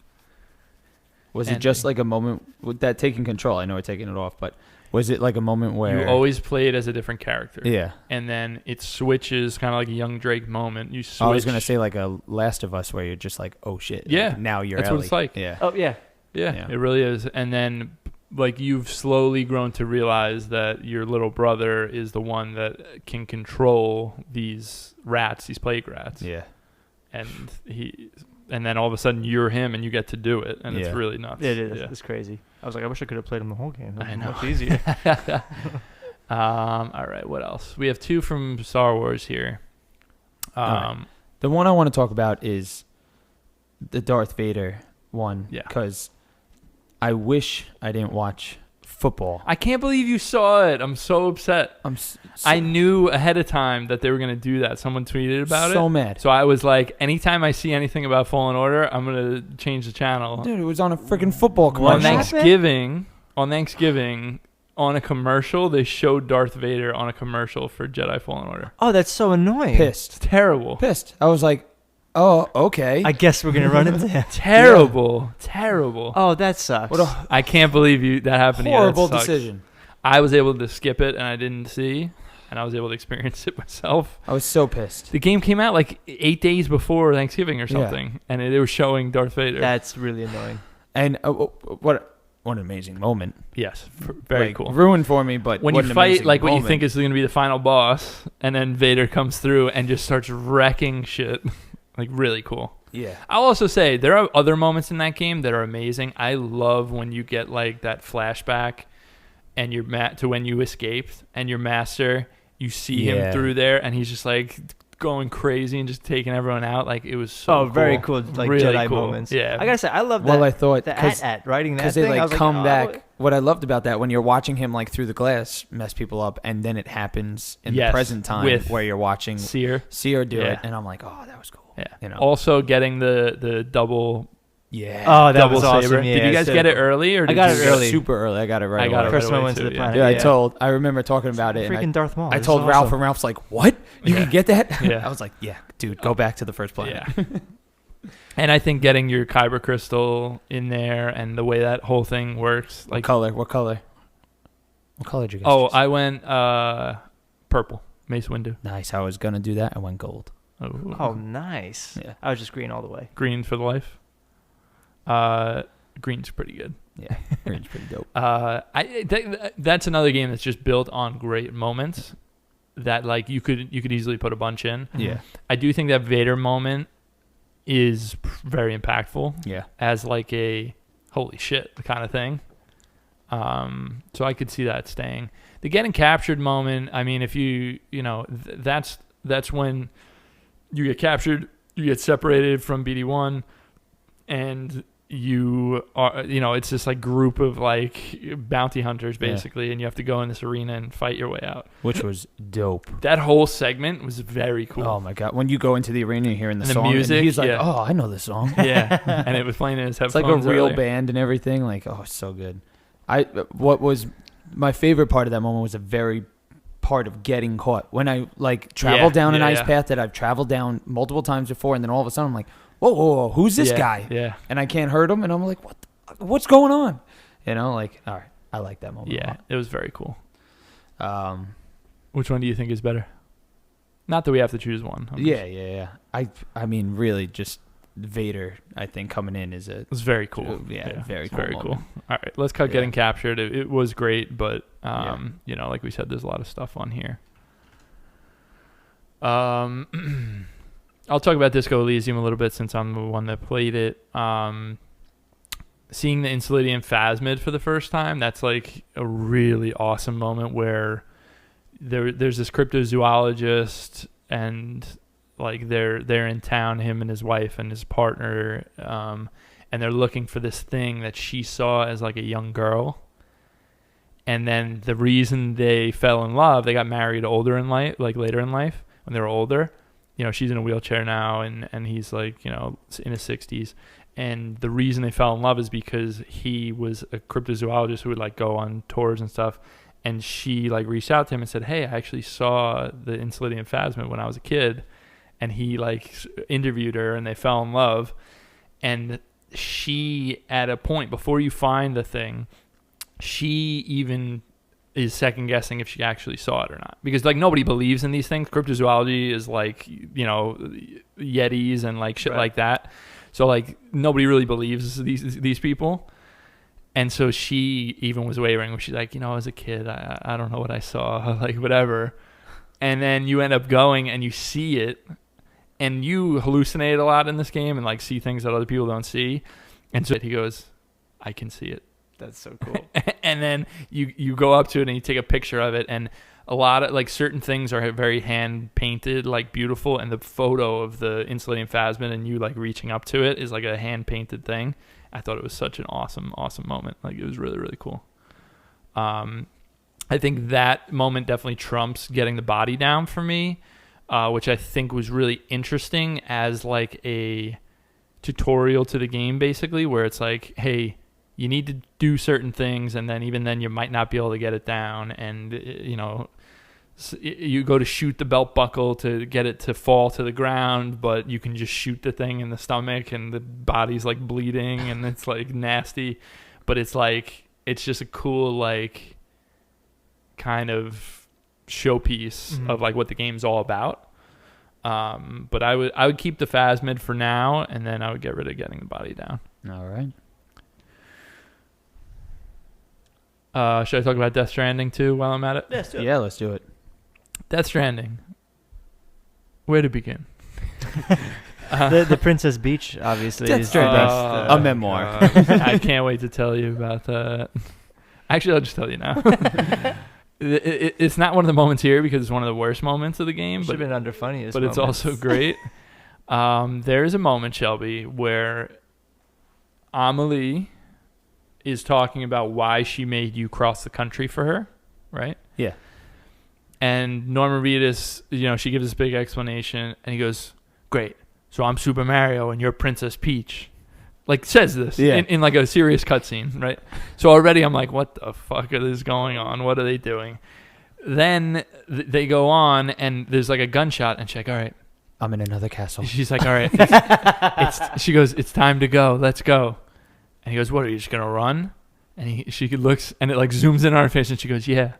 Was it just like a moment with that taking control? I know we're taking it off, but was it like a moment where You always played as a different character. Yeah. And then it switches, kind of like a young Drake moment. You switch. I was gonna say like a Last of Us where you're just like, oh shit. Yeah. Like, now you're That's Ellie. what it's like. Yeah. oh yeah, Yeah, it really is. And then, like, you've slowly grown to realize that your little brother is the one that can control these rats, these plague rats. Yeah. And then all of a sudden you're him and you get to do it, and it's really nuts. it is. Yeah. It's crazy. I was like, I wish I could have played him the whole game. I It know. much easier. All right, what else? We have 2 from Star Wars here. right. The one I want to talk about is the Darth Vader one. Yeah. Because I wish I didn't watch football. I can't believe you saw it. I'm so upset. I knew ahead of time that they were going to do that. Someone tweeted about it. So mad. So I was like, anytime I see anything about Fallen Order, I'm going to change the channel. Dude, it was on a freaking football On commercial. Thanksgiving, on a commercial, they showed Darth Vader on a commercial for Jedi Fallen Order. Oh, that's so annoying. Pissed. It's terrible. I was like, oh, okay. I guess we're gonna run into him. Terrible. Terrible. Oh, that sucks. What a I can't believe that happened to you. That horrible sucks. decision. I was able to skip it, and I didn't see, and I was able to experience it myself. I was so pissed. The game came out like 8 days before Thanksgiving or Yeah. something, and they were showing Darth Vader. That's really annoying. And what an amazing moment. Yes, very Like, cool. Ruined for me, but When what you an fight amazing like what you moment. think is going to be the final boss, and then Vader comes through and just starts wrecking shit, like really cool. Yeah. I'll also say there are other moments in that game that are amazing. I love when you get like that flashback, and you're to when you escaped, and your master, you see him Yeah. through there, and he's just like going crazy and just taking everyone out. Like it was so Oh, very cool, like Really Jedi cool. moments. Yeah. I gotta say, I love that. Well, I thought the because writing that they thing. I like was come oh, back. What I loved about that when you're watching him like through the glass mess people up, and then it happens in the Yes, present time with where you're watching Seer. do Yeah. it, and I'm like, oh, that was cool. Yeah. You know. Also getting the double Yeah. Oh, that double was saber. awesome. Yeah, Did you guys so get it early or I did got you it get early. Super early. I got it right I away. got it First right one away went to too, the yeah. planet. Yeah, I remember talking about it, Freaking and Darth Maul. I This told is Ralph, awesome. and Ralph's like, "What? You Yeah. can get that?" Yeah. I was like, "Yeah, dude, go back to the first planet." Yeah. And I think getting your kyber crystal in there and the way that whole thing works, What like color? What color? What color did you guys? oh, choose? I went purple, Mace Windu. Nice. I was gonna do that. I went gold. Oh, nice. Yeah. I was just green all the way. Green for the life. Green's pretty good. Yeah, green's pretty dope. That's another game that's just built on great moments that like you could easily put a bunch in. Yeah, I do think that Vader moment is very impactful yeah. as like a holy shit kind of thing. So I could see that staying. The getting captured moment, I mean, if that's when you get captured, you get separated from BD1, and you are, it's this like group of like bounty hunters basically, and you have to go in this arena and fight your way out. Which was dope. That whole segment was very cool. Oh my god! When you go into the arena, you're hearing the And the song, music, and he's like, yeah. "Oh, I know this song." Yeah, and it was playing in his It's headphones. like a real earlier. band and everything. Like, oh, it's so good. What was my favorite part of that moment was a very part of getting caught. When I like traveled down an ice path that I've traveled down multiple times before, and then all of a sudden I'm like, whoa, who's this guy? Yeah. And I can't hurt him, and I'm like, what's going on? Like, all right, I like that moment. Yeah, it was very cool. A lot. Which one do you think is better? Not that we have to choose one. Yeah. I mean, really, just Vader. I think coming in is It was very cool. Yeah, very it's cool very cool. moment. All right, let's cut Yeah. getting captured. It was great, but like we said, there's a lot of stuff on here. I'll talk about Disco Elysium a little bit since I'm the one that played it. Seeing the Insulating Phasmid for the first time, that's like a really awesome moment where there's this cryptozoologist and like they're in town, him and his wife and his partner, and they're looking for this thing that she saw as like a young girl. And then the reason they fell in love, they got married older in life, like later in life when they were older. You know, she's in a wheelchair now, and he's like, you know, in his 60s. And the reason they fell in love is because he was a cryptozoologist who would like go on tours and stuff. And she like reached out to him and said, "Hey, I actually saw the Insulating phasmid when I was a kid." And he like interviewed her, and they fell in love. And she, at a point before you find the thing, she even is second guessing if she actually saw it or not, because like nobody believes in these things. Cryptozoology is like, you know, yetis and like shit like that. So like nobody really believes these people. And so she even was wavering. She's like, you know, as a kid, I don't know what I saw, like whatever. And then you end up going and you see it, and you hallucinate a lot in this game and like see things that other people don't see. And so he goes, "I can see it." That's so cool. And then you go up to it and you take a picture of it, and a lot of like certain things are very hand painted, like beautiful, and the photo of the Insulating phasmid and you like reaching up to it is like a hand painted thing. I thought it was such an awesome moment. Like it was really, really cool. I think that moment definitely trumps getting the body down for me, which I think was really interesting as like a tutorial to the game, basically, where it's like, hey, you need to do certain things, and then even then you might not be able to get it down. And, you know, you go to shoot the belt buckle to get it to fall to the ground, but you can just shoot the thing in the stomach and the body's like bleeding and it's like nasty. But it's like, it's just a cool, like, kind of showpiece of like what the game's all about. But I would keep the phasmid for now, and then I would get rid of getting the body down. All right. Should I talk about Death Stranding too while I'm at it? Yeah, let's do it. Death Stranding. Where to begin? The Princess Beach, obviously, Death is the best. a memoir. I can't wait to tell you about that. Actually, I'll just tell you now. It's not one of the moments here because it's one of the worst moments of the game. Should have been under funniest. But it's also great. There is a moment, Shelby, where Amelie is talking about why she made you cross the country for her, right? Yeah. And Norman Reedus, you know, she gives this big explanation, and he goes, "Great, so I'm Super Mario and you're Princess Peach." Like, says this in like a serious cutscene, right? So already I'm like, what the fuck is going on? What are they doing? Then they go on, and there's like a gunshot, and she's like, "All right, I'm in another castle." She's like, "All right." She goes, "It's time to go. Let's go." And he goes, "What, are you just going to run?" And she looks, and it like zooms in on her face, and she goes, "Yeah,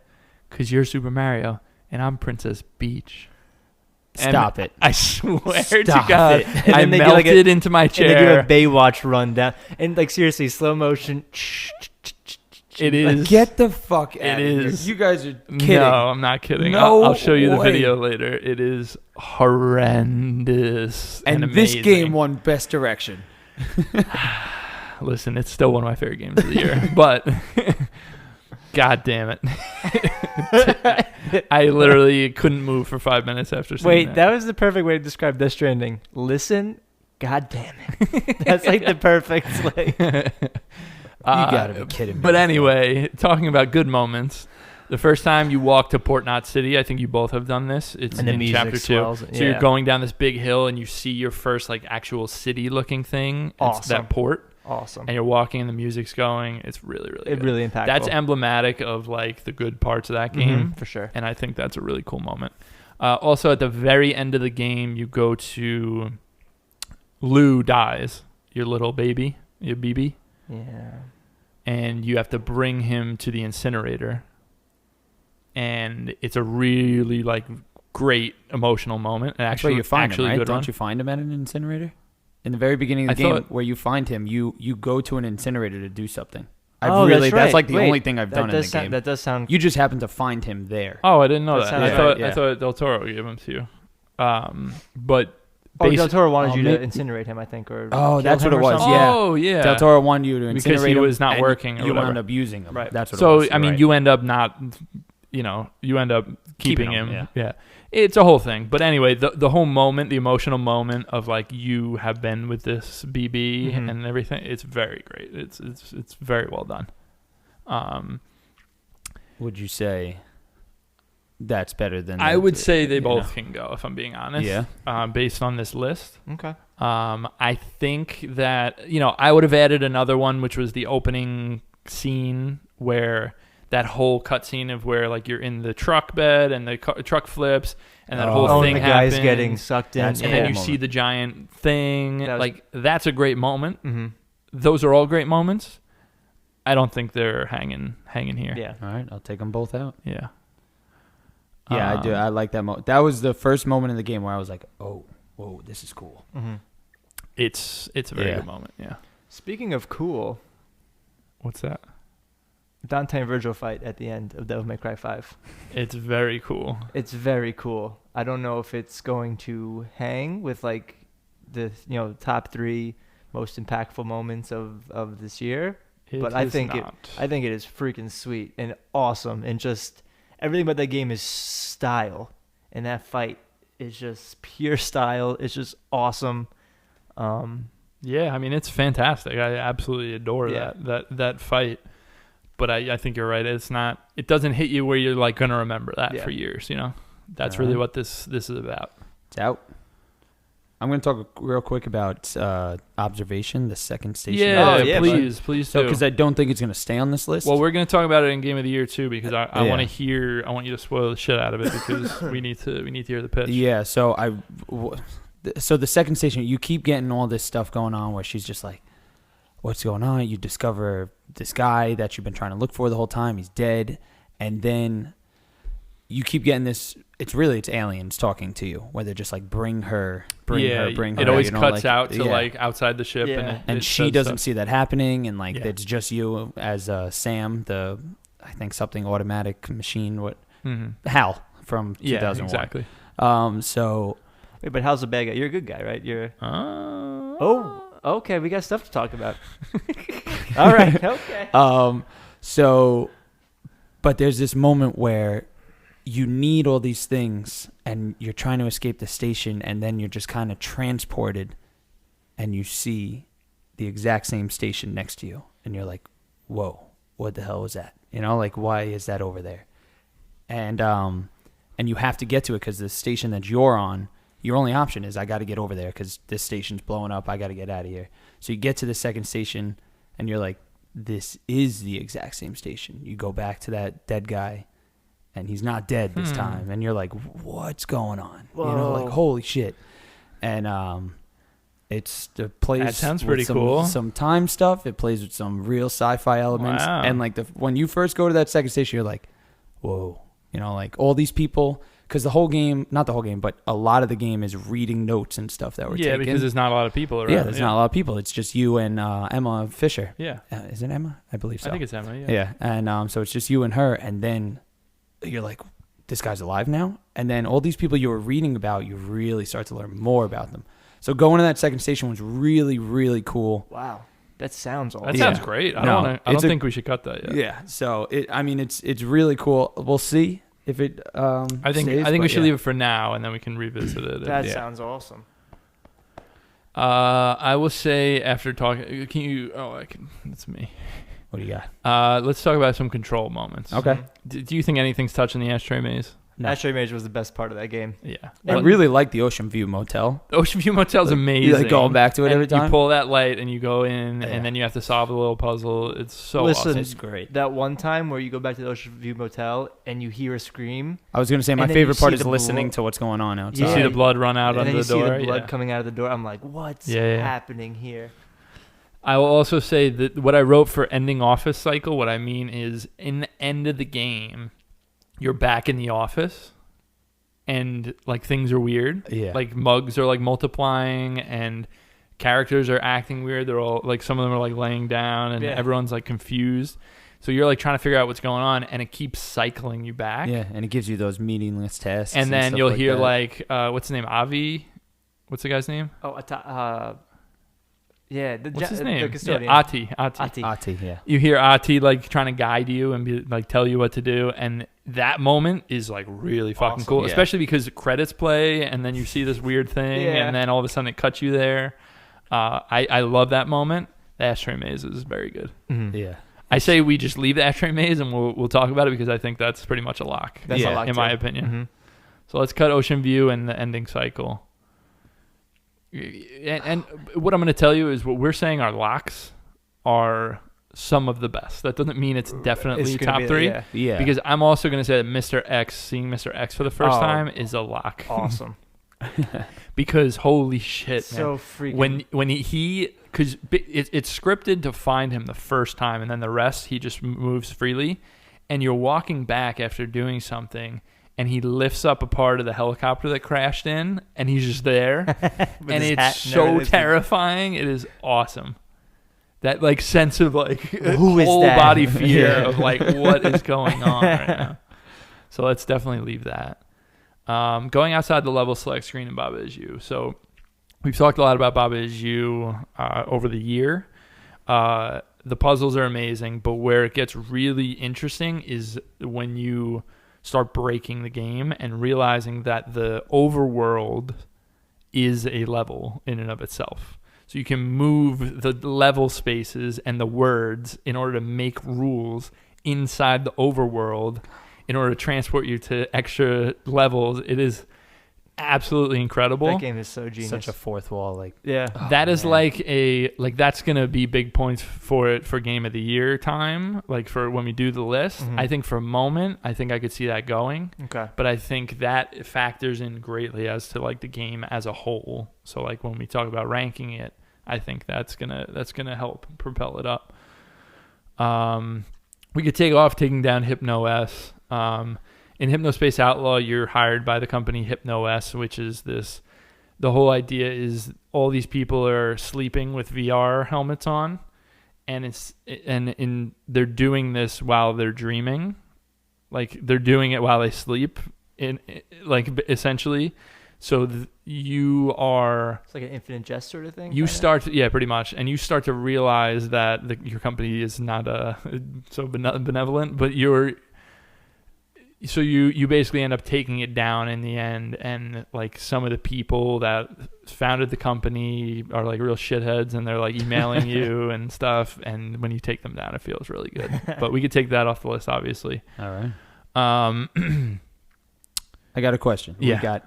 because you're Super Mario, and I'm Princess Peach." Stop it. I swear to Stop God. it. And I then they do melted into my chair. And they do a Baywatch rundown. And like, seriously, slow motion. It is. Get the fuck out It of is. here. You guys are kidding. No, I'm not kidding. No I'll show you the way. video later. It is horrendous. And this amazing. game won Best Direction. Listen, it's still one of my favorite games of the year. But, God damn it. I literally couldn't move for 5 minutes after seeing Wait, that was the perfect way to describe Death Stranding. Listen, God damn it. That's like the perfect, like. You gotta be kidding me. But anyway, talking about good moments, the first time you walk to Port Knot City, I think you both have done this. It's And the in music chapter 2. swells, So yeah. you're going down this big hill, and you see your first like actual city-looking thing. It's Awesome. that port. Awesome. And you're walking, and the music's going. It's really, really good. Really impactful. That's emblematic of like the good parts of that game. for sure. And I think that's a really cool moment. Also, at the very end of the game, you go to Lou dies, your little baby, your BB. Yeah. And you have to bring him to the incinerator. And it's a really like great emotional moment. And That's where you find him, right? good Don't one. you find him at an incinerator? In the very beginning of the game, where you find him, you go to an incinerator to do something. That's like the only thing I've done in the game. That does sound. You just happen to find him there. Oh, I didn't know that. sounds I right, thought Del Toro gave him to you. But Del Toro wanted you to incinerate him, I think, or. Oh, that's kill what him it or was. something. Yeah. Oh, yeah. Del Toro wanted you to incinerate Because he him, was not and working or you whatever. wound up using him. Right. That's what So, it was. I mean, right. you end up not, you end up keeping him. Yeah. It's a whole thing. But anyway, the whole moment, the emotional moment of like you have been with this BB and everything, it's very great. It's very well done. Would you say that's better than I would say they both can go, if I'm being honest. Yeah. Based on this list. Okay. I think that, I would have added another one, which was the opening scene where that whole cutscene of where like you're in the truck bed and the truck flips and that whole thing the happens. guy's getting sucked in. And then you see the giant thing. That's a great moment. Mm-hmm. Those are all great moments. I don't think they're hanging here. Yeah. All right, I'll take them both out. Yeah. Yeah, I do. I like that moment. That was the first moment in the game where I was like, oh, whoa, this is cool. Mm-hmm. It's a very good moment. Yeah. Speaking of cool, what's that? Dante and Virgil fight at the end of Devil May Cry 5. It's very cool. It's very cool. I don't know if it's going to hang with like the top 3 most impactful moments of this year, but I think it is freaking sweet and awesome, and just everything about that game is style, and that fight is just pure style. It's just awesome. Yeah, I mean it's fantastic. I absolutely adore that fight. But I think you're right. It doesn't hit you where you're like gonna remember that for years. That's really what this is about. It's out. I'm going to talk real quick about Observation, the second station. Yeah, please do. So, because I don't think it's going to stay on this list. Well, we're going to talk about it in Game of the Year too, because I want to I want you to spoil the shit out of it because we need to hear the pitch. Yeah. So the second station, you keep getting all this stuff going on where she's just like, "What's going on?" You discover this guy that you've been trying to look for the whole time. He's dead, and then you keep getting this. It's aliens talking to you, where they're just like, bring her. It always cuts out to like outside the ship, and she doesn't see that happening, and like it's just you as Sam, I think something automatic machine. Hal from 2001. Yeah, exactly. So, wait, but Hal's the bad guy. You're a good guy, right? You're. Okay, we got stuff to talk about. All right, okay. So, but there's this moment where you need all these things and you're trying to escape the station, and then you're just kind of transported and you see the exact same station next to you and you're like, whoa, what the hell was that? Like, why is that over there? And you have to get to it because the station that you're on, your only option is I got to get over there because this station's blowing up. I got to get out of here. So you get to the second station and you're like, this is the exact same station. You go back to that dead guy and he's not dead this time. And you're like, what's going on? Whoa. Like, holy shit. And it plays that sounds with pretty cool. Some time stuff. It plays with some real sci-fi elements. Wow. And like when you first go to that second station, you're like, whoa. Like all these people, because the whole game, not the whole game, but a lot of the game is reading notes and stuff that we're taking. Yeah, because there's not a lot of people around. Yeah, there's not a lot of people. It's just you and Emma Fisher. Yeah. Is it Emma? I believe so. I think it's Emma, Yeah, and so it's just you and her, and then you're like, this guy's alive now? And then all these people you were reading about, you really start to learn more about them. So going to that second station was really, really cool. Wow. That sounds awesome. That sounds great. I don't think we should cut that yet. Yeah. So it's really cool. We'll see if it. I think we should leave it for now, and then we can revisit it. That sounds awesome. I will say after talking, can you? Oh, I can. It's me. What do you got? Let's talk about some control moments. Okay. Do you think anything's touching the ashtray maze? No. Ashtray Maze was the best part of that game. Yeah. I really like the Ocean View Motel. Ocean View Motel's amazing. You like going back to it every time? You pull that light and you go in, and then you have to solve a little puzzle. It's so awesome. It's great. That one time where you go back to the Ocean View Motel and you hear a scream. I was going to say my favorite part is listening to what's going on outside. You see the blood run out under the door. You see the blood coming out of the door. I'm like, what's happening here? I will also say that what I wrote for ending Office Cycle, what I mean is in the end of the game, you're back in the office. And like things are weird. Yeah. Like mugs are like multiplying and characters are acting weird. They're all like, some of them are like laying down and everyone's like confused. So you're like trying to figure out what's going on, and it keeps cycling you back. Yeah, and it gives you those meaningless tasks. And then you'll hear like what's the name? Avi? What's the guy's name? Oh, Yeah, what's his the name? custodian. Yeah, Ati. Ati, yeah. You hear Ati like trying to guide you and be like tell you what to do, and that moment is like really fucking Awesome. cool, Yeah. especially because credits play and then you see this weird thing, Yeah. and then all of a sudden it cuts you there. I love that moment. The ashtray maze is very good. Mhm. Yeah. I say we just leave the ashtray maze and we'll talk about it because I think that's pretty much a lock. That's Yeah. a lot in too. my opinion. Mhm. So let's cut Ocean View and the ending cycle. And what I'm going to tell you is what we're saying our locks are some of the best. That doesn't mean it's definitely It's gonna top be- 3. yeah. Yeah. Because I'm also going to say that Mr. X, seeing Mr. X for the first Oh. time is a lock. Awesome. Because holy shit, So man. freaking. When he because it's scripted to find him the first time, and then the rest he just moves freely, and you're walking back after doing something, and he lifts up a part of the helicopter that crashed in, and he's just there, and his it's hat and so everything. terrifying. It is awesome. That like sense of like Who is whole that? body fear Yeah. of like what is going on right now. So let's definitely leave that. Going outside the level select screen in Baba Is You. So we've talked a lot about Baba Is You over the year. The puzzles are amazing, but where it gets really interesting is when you start breaking the game and realizing that the overworld is a level in and of itself. So you can move the level spaces and the words in order to make rules inside the overworld in order to transport you to extra levels. It is absolutely incredible. That game is so genius. Such a fourth wall, like yeah. That is man. that's gonna be big points for it for game of the year time, like for when we do the list. Mhm. I think for a moment, I think I could see that going, Okay. but I think that factors in greatly as to like the game as a whole. So like when we talk about ranking it, I think that's gonna help propel it up. We could take off taking down Hypno S. In Hypnospace Outlaw, you're hired by the company Hypno S, which is this. The whole idea is all these people are sleeping with VR helmets on, and they're doing this while they're dreaming, like they're doing it while they sleep, essentially. So you are. It's like an infinite jest sort of thing. You kinda? start, yeah, pretty much, and you start to realize that your company is not so benevolent, but so you basically end up taking it down in the end, and like some of the people that founded the company are like real shitheads, and they're like emailing you and stuff, and when you take them down, it feels really good. But we could take that off the list, obviously. all right. Um, I got a question. Yeah.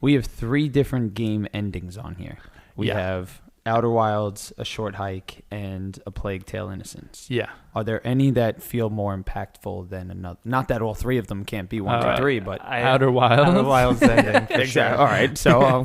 We have 3 different game endings on here. We Yeah. have Outer Wilds, A Short Hike, and A Plague Tale: Innocence. yeah. Are there any that feel more impactful than another? Not that all 3 of them can't be 1 through 3, but Outer Wilds. Outer Wilds ending. For sure. All right. So I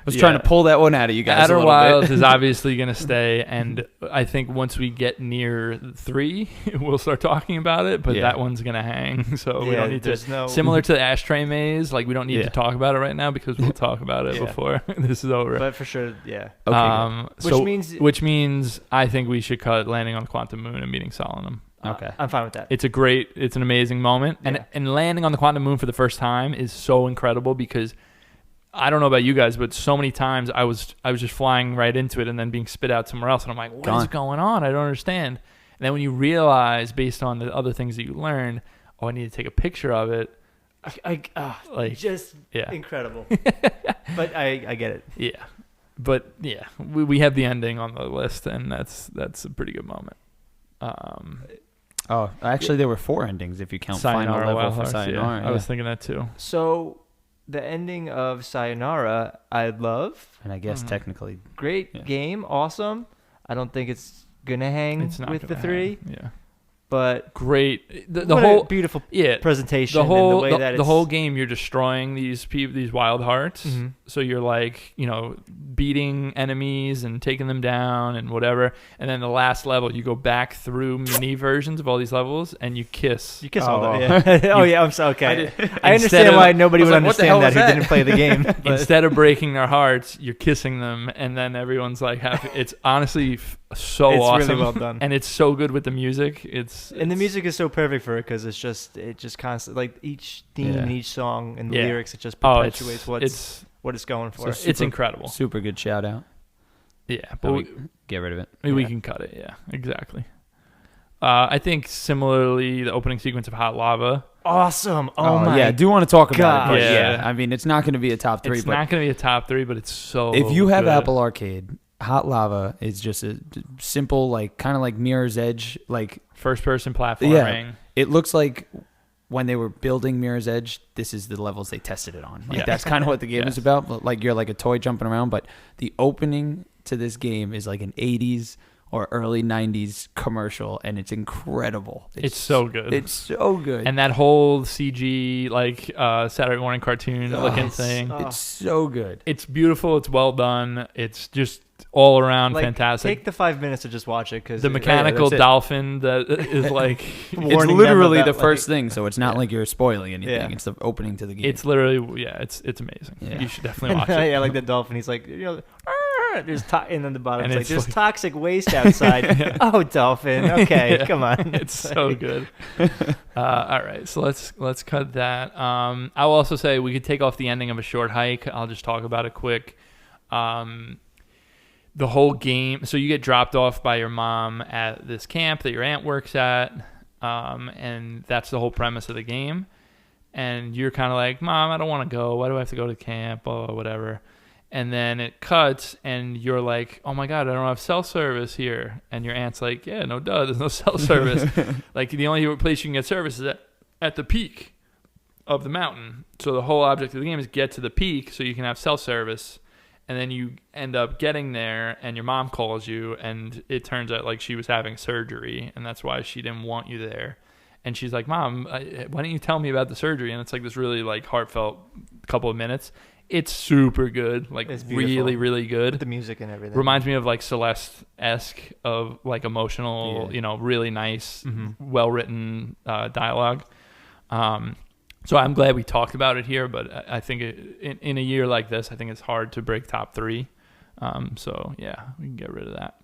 was Yeah. trying to pull that one out of you guys. Outer a little Wilds bit. is obviously going to stay, and I think once we get near 3, we'll start talking about it. But Yeah. that one's going to hang, so we Yeah, don't need to. there's no Similar to the ashtray maze, like we don't need Yeah. to talk about it right now because we'll talk about it Yeah. before this is over. But for sure, yeah. Okay, Which Which means I think we should cut landing on the Quantum Moon and meeting Solemnum. Okay. I'm fine with that. It's an amazing moment, Yeah. and landing on the Quantum Moon for the first time is so incredible because I don't know about you guys, but so many times I was just flying right into it and then being spit out somewhere else, and I'm like, what is going on? I don't understand. And then when you realize, based on the other things that you learned, I need to take a picture of it. Just Yeah. incredible. But I get it. Yeah, but yeah, we have the ending on the list, and that's a pretty good moment. Oh, actually, there were 4 endings if you count Sayonara, final level Wild for Hearts, Sayonara. I was thinking that too. So the ending of Sayonara, I love. And I guess technically, Great Yeah. game, awesome. I don't think it's gonna hang It's not with the gonna 3, hang. Yeah, but great. The what a whole beautiful yeah. presentation. The whole and the way that the whole game, you're destroying these wild hearts. Mhm. So you're like, beating enemies and taking them down and whatever. And then the last level, you go back through mini versions of all these levels and you kiss. You kiss Oh, all wow. that. Yeah. Oh yeah, I'm so okay. I Instead understand of- why nobody I was would like, what the hell understand that was who that? didn't play the game. But Instead of breaking their hearts, you're kissing them, and then everyone's like happy. It's honestly so it's awesome. really well done. And it's so good with the music. And the music is so perfect for it because it just constantly, like each theme Yeah. and each song and the Yeah. lyrics, it just Oh, perpetuates what it's going for. it's incredible. super good shout out. Yeah, But but we get rid of it. we Yeah. can cut it. Yeah, exactly. I think similarly, the opening sequence of Hot Lava. Awesome. Oh my. yeah, I do want to talk about it. But gosh. yeah, I mean, it's not going to be a top 3. It's but not going to be a top 3, but it's so. if you have good. Apple Arcade, Hot Lava is just a simple, like kind of like Mirror's Edge. Like first-person platforming. it looks like when they were building Mirror's Edge, this is the levels they tested it on. Like Yes. that's kind of what the game Yes. is about. But like you're like a toy jumping around, but the opening to this game is like an 80s or early 90s commercial, and it's incredible. It's so good. It's so good. And that whole CG like Saturday morning cartoon looking It's- thing. It's so good. It's beautiful. It's well done. It's just all around Like, fantastic. Take the 5 minutes to just watch it because The mechanical that's it. dolphin that is like It's warning literally them the about, first thing, so it's not Yeah. like you're spoiling anything. Yeah. It's the opening to the game. it's literally it's amazing. Yeah. You should definitely watch it. yeah, like the dolphin. He's like, there's and then the bottom. And It's like it's there's like- toxic waste outside. Yeah. Oh, dolphin. Okay, Yeah. come on. It's so good. All right, so let's cut that. I'll also say we could take off the ending of A Short Hike. I'll just talk about it quick. The whole game. So you get dropped off by your mom at this camp that your aunt works at, and that's the whole premise of the game. And you're kind of like, Mom, I don't want to go. Why do I have to go to camp? Oh, whatever. And then it cuts, and you're like, oh my God, I don't have cell service here. And your aunt's like, yeah, no duh, there's no cell service. Like, the only place you can get service is at the peak of the mountain. So the whole object of the game is get to the peak so you can have cell service. And then you end up getting there, and your mom calls you, and it turns out like she was having surgery, and that's why she didn't want you there. And she's like, Mom, why don't you tell me about the surgery? And it's like this really like heartfelt couple of minutes. It's super good, like It's beautiful. really, really With good. the music and everything. Reminds me of like Celeste-esque of like emotional, Yeah. really nice, Mhm. well-written dialogue. So I'm glad we talked about it here, but I think in a year like this, I think it's hard to break top 3. So yeah, we can get rid of that.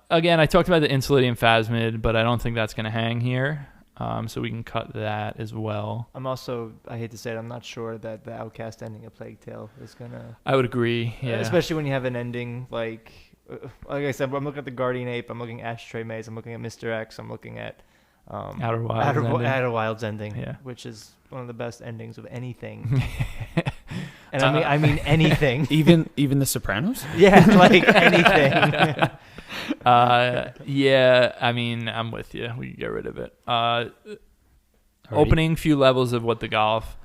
Again, I talked about the Insulating Phasmid, but I don't think that's going to hang here. So we can cut that as well. I'm also, I hate to say it, I'm not sure that the Outcast ending of Plague Tale is gonna. I would agree. Yeah. Especially when you have an ending like I said, I'm looking at the Guardian Ape, I'm looking at Ashtray Maze, I'm looking at Mr. X, I'm looking at Outer Wilds ending. Outer Wilds ending, Yeah. which is one of the best endings of anything. And I mean anything. even The Sopranos. Yeah, like anything. Yeah, I mean, I'm with you. We can get rid of it. Opening few levels of What the Golf.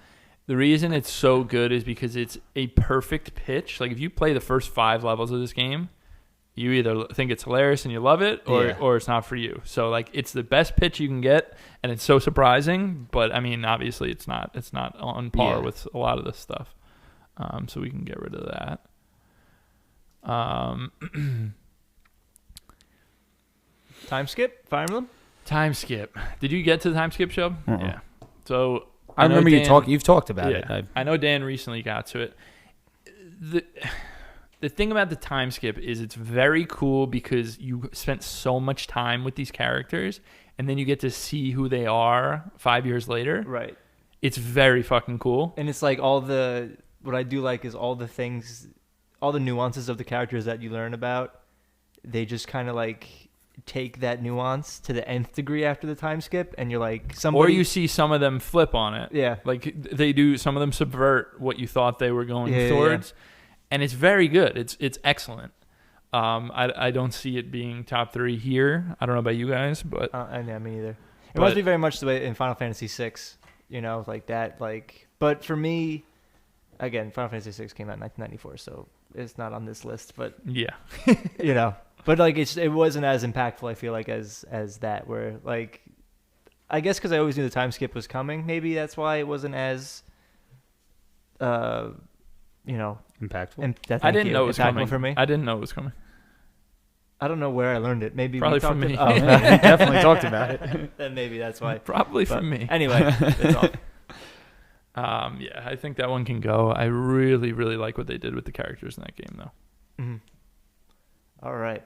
The reason it's so good is because it's a perfect pitch. Like, if you play the first 5 levels of this game, you either think it's hilarious and you love it, or it's not for you. So, like, it's the best pitch you can get, and it's so surprising. But, I mean, obviously, it's not on par with a lot of this stuff. So we can get rid of that. Time skip? Fire Emblem? Time skip. Did you get to the time skip show? Uh-uh. Yeah. So I know remember Dan- you've talked about Yeah. it. I know Dan recently got to it. The thing about the time skip is it's very cool because you spent so much time with these characters, and then you get to see who they are 5 years later. Right. It's very fucking cool. And it's like what I do like is all the things, all the nuances of the characters that you learn about, they just kind of like take that nuance to the nth degree after the time skip, and you're like somebody. Or you see some of them flip on it. Yeah. Like they do, some of them subvert what you thought they were going Yeah, towards. And it's very good. It's excellent. I don't see it being top 3 here. I don't know about you guys, but I mean either. It But- must be very much the way in Final Fantasy VI, like that. Like, but for me, again, Final Fantasy VI came out in 1994, so it's not on this list. But yeah. but like it wasn't as impactful. I feel like as that, where like, I guess because I always knew the time skip was coming. Maybe that's why it wasn't as, Impactful. I didn't know it was impactful coming. for me. I didn't know it was coming. I don't know where I learned it. Maybe Probably we talked from me. Oh, we definitely talked about it. then maybe that's why. Probably But from me. Anyway, that's all. Yeah, I think that one can go. I really, really like what they did with the characters in that game, though. Mhm. All right.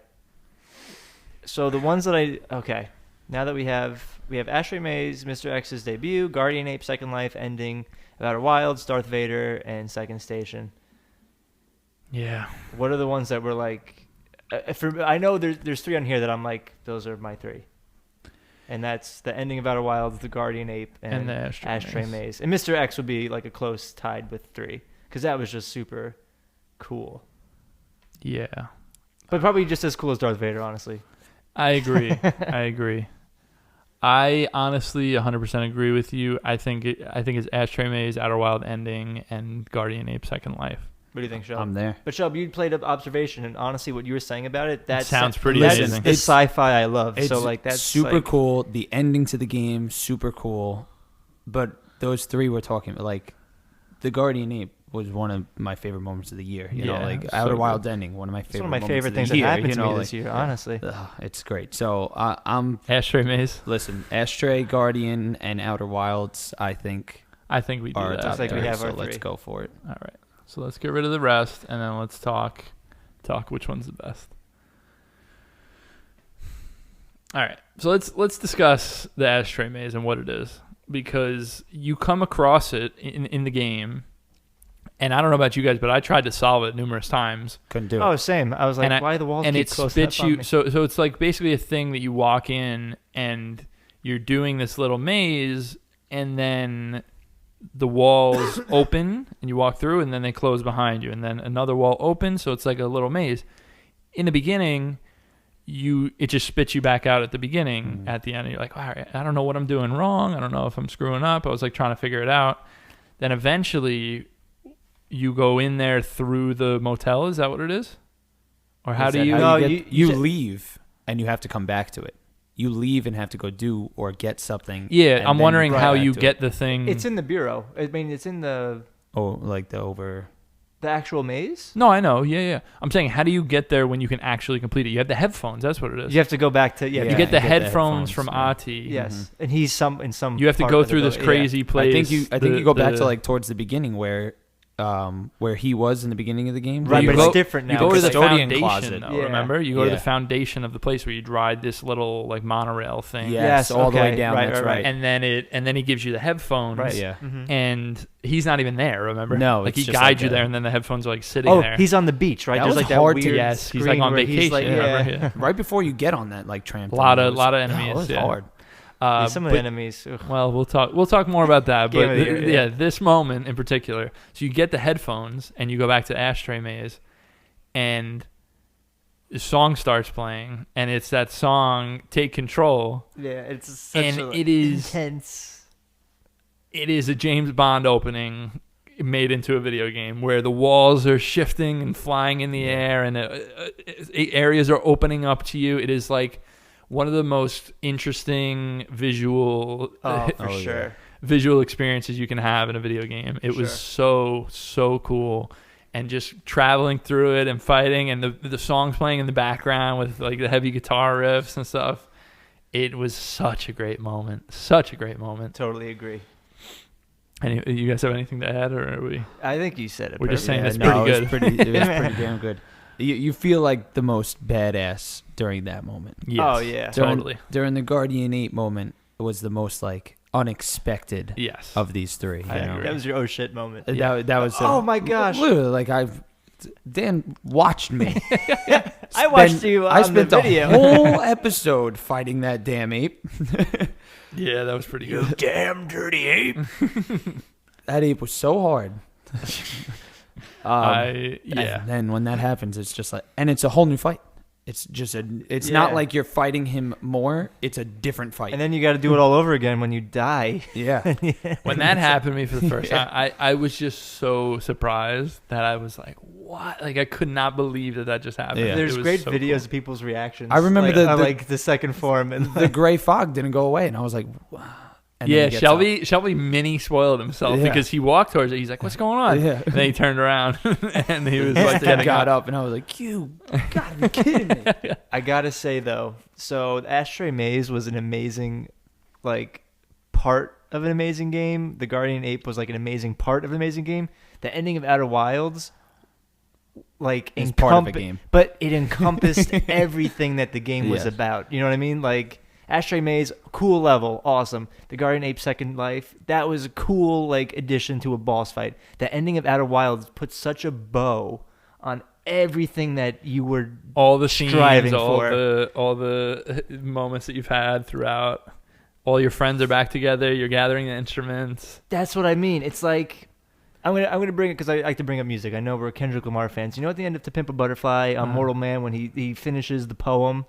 So the ones that okay, now that we have Ashtray Maze, Mr. X's debut, Guardian Ape Second Life ending, Outer Wilds, Darth Vader, and Second Station. Yeah. What are the ones that were like? I know there's 3 on here that I'm like, those are my 3. And that's the ending of Outer Wilds, the Guardian Ape, and the Ashtray Maze. And Mr. X would be like a close tied with 3 because that was just super cool. Yeah. But probably just as cool as Darth Vader, honestly. I agree. I agree. I honestly 100% agree with you. I think it's Ashtray Maze, Outer Wild ending, and Guardian Ape Second Life. What do you think, Shelb? I'm there. But Shelb, you played up Observation, and honestly, what you were saying about it, that sounds pretty that's amazing. the sci-fi I love. It's So like that's super like, cool. The ending to the game, super cool. But those 3 we're talking about, like the Guardian Ape was one of my favorite moments of the year. You know, Yeah, like so Outer good. Wilds ending, one of my It's favorite. one of my moments favorite of the things that year, happened you to know, me this year, honestly. It's great. So I'm Ashtray Maze. listen. Ashtray, Guardian, and Outer Wilds. I think I think we do are that. top like we 3, have so our let's 3. go for it. All right. So let's get rid of the rest, and then let's talk which one's the best. All right. So let's discuss the Ashtray Maze and what it is, because you come across it in the game, and I don't know about you guys, but I tried to solve it numerous times. Couldn't do it. Oh, same. I was like, And why the walls and keep it closing spits up on you. me? So it's like basically a thing that you walk in and you're doing this little maze, and then the walls open and you walk through, and then they close behind you, and then another wall opens, so it's like a little maze. In the beginning, it just spits you back out at the beginning. At the end, and you're like, all right, I don't know what I'm doing wrong. I don't know if I'm screwing up. I was like trying to figure it out. Then eventually you go in there through the motel. Is that what it is? Or how Is do that you? No, you just- leave and you have to come back to it. You leave and have to go do or get something. Yeah, and I'm then wondering come how back you to get it. the thing. It's in the bureau. I mean, it's in the like the over. actual maze. No, I know. Yeah. I'm saying, how do you get there when you can actually complete it? You have the headphones. That's what it is. You have to go back to Yeah, you get the get the headphones headphones, from yeah. Ati. yes, and he's in some. You have to part go of the through this building. Yeah. crazy place. I think you go back to like towards the beginning where he was in the beginning of the game. Right, you but go- it's different now. You go to the 'cause, like, custodian foundation, closet. though, Yeah. remember? You go to Yeah. the foundation of the place where you ride this little like monorail thing. Yes, all the way okay, down. right, That's right, right. And then he gives you the headphones. Right. Yeah. Mhm. And he's not even there, remember? No, like it's he just guides like you a- there, and then the headphones are like sitting Oh, there. he's on the beach, right? That There's was like that hard to- weird. yes, he's like screen on where he's vacation. like, remember? yeah. Yeah. Right before you get on that like trampoline. Lot of it was- enemies, It was yeah. hard. Some of But- the enemies. Ugh. Well, we'll talk more about that. Game But of the year, yeah. this moment in particular. So you get the headphones and you go back to Ashtray Maze, and the song starts playing, and it's that song "Take Control." Yeah, it's such And a, it is- intense. It is a James Bond opening made into a video game where the walls are shifting and flying in the air, and areas are opening up to you. It is like one of the most interesting visual Oh, for Oh, yeah. sure. visual experiences you can have in a video game. It was so cool, and just traveling through it and fighting, and the songs playing in the background with like the heavy guitar riffs and stuff. It was such a great moment. Totally agree. Any, you guys have anything to add, or are we? I think you said it. We're just saying perfectly. it's no, pretty it was good. It was pretty damn good. You feel like the most badass during that moment. Yes, Oh, yeah. totally. During the Guardian 8 moment, it was the most like unexpected Yes, of these 3. I you know? agree. That was your oh shit moment. That was. Oh my gosh. Literally, Dan watched me. I watched you on I spent the video. whole episode fighting that damn ape. yeah, that was pretty good. Damn dirty ape. That ape was so hard. Yeah. And then when that happens, it's just like, and it's a whole new fight. It's just it's not Yeah. like you're fighting him more. It's a different fight. And then you got to do it all over again when you die. yeah. When that happened to me for the first time, I was just so surprised that I was like, what? Like, I could not believe that just happened. Yeah. It There's was great so videos cool. of people's reactions. I remember like the second form and The gray fog didn't go away, and I was like, wow. And then Yeah, he gets up. Shelby mini spoiled himself Yeah. because he walked towards it. He's like, what's going on? Yeah. And then he turned around and he was Like, like, getting got up. up, and I was like, you gotta be kidding me. I gotta say though, so the Ashtray Maze was an amazing, like, part of an amazing game. The Guardian Ape was like an amazing part of an amazing game. The ending of Outer Wilds, like, It's part of a game. but it encompassed everything that the game was Yes. about. You know what I mean? Like, Ashtray Maze, cool level, awesome. The Guardian Ape Second Life, that was a cool like addition to a boss fight. The ending of Outer Wilds put such a bow on everything that you were all the scenes, striving all for. the moments that you've had throughout. All your friends are back together. You're gathering the instruments. That's what I mean. It's like I'm gonna bring it because I like to bring up music. I know we're Kendrick Lamar fans. You know, at the end of To Pimp a Butterfly, Mortal Man, when he finishes the poem,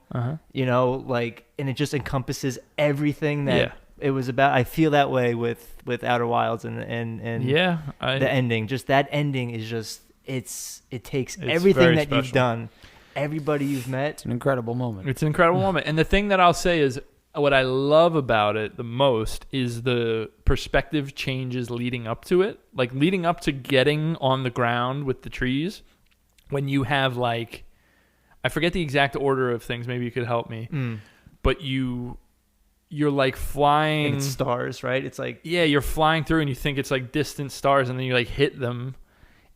you know, like, and it just encompasses everything that it was about. I feel that way with Outer Wilds and the ending. Just that ending is just it takes everything that you've done, everybody you've met. It's an incredible moment. It's an incredible moment. And the thing that I'll say is, what I love about it the most is the perspective changes leading up to it. Like leading up to getting on the ground with the trees, when you have like, I forget the exact order of things. Maybe you could help me. But you're like flying. It's stars, right? It's like, yeah, you're flying through and you think it's like distant stars, and then you like hit them.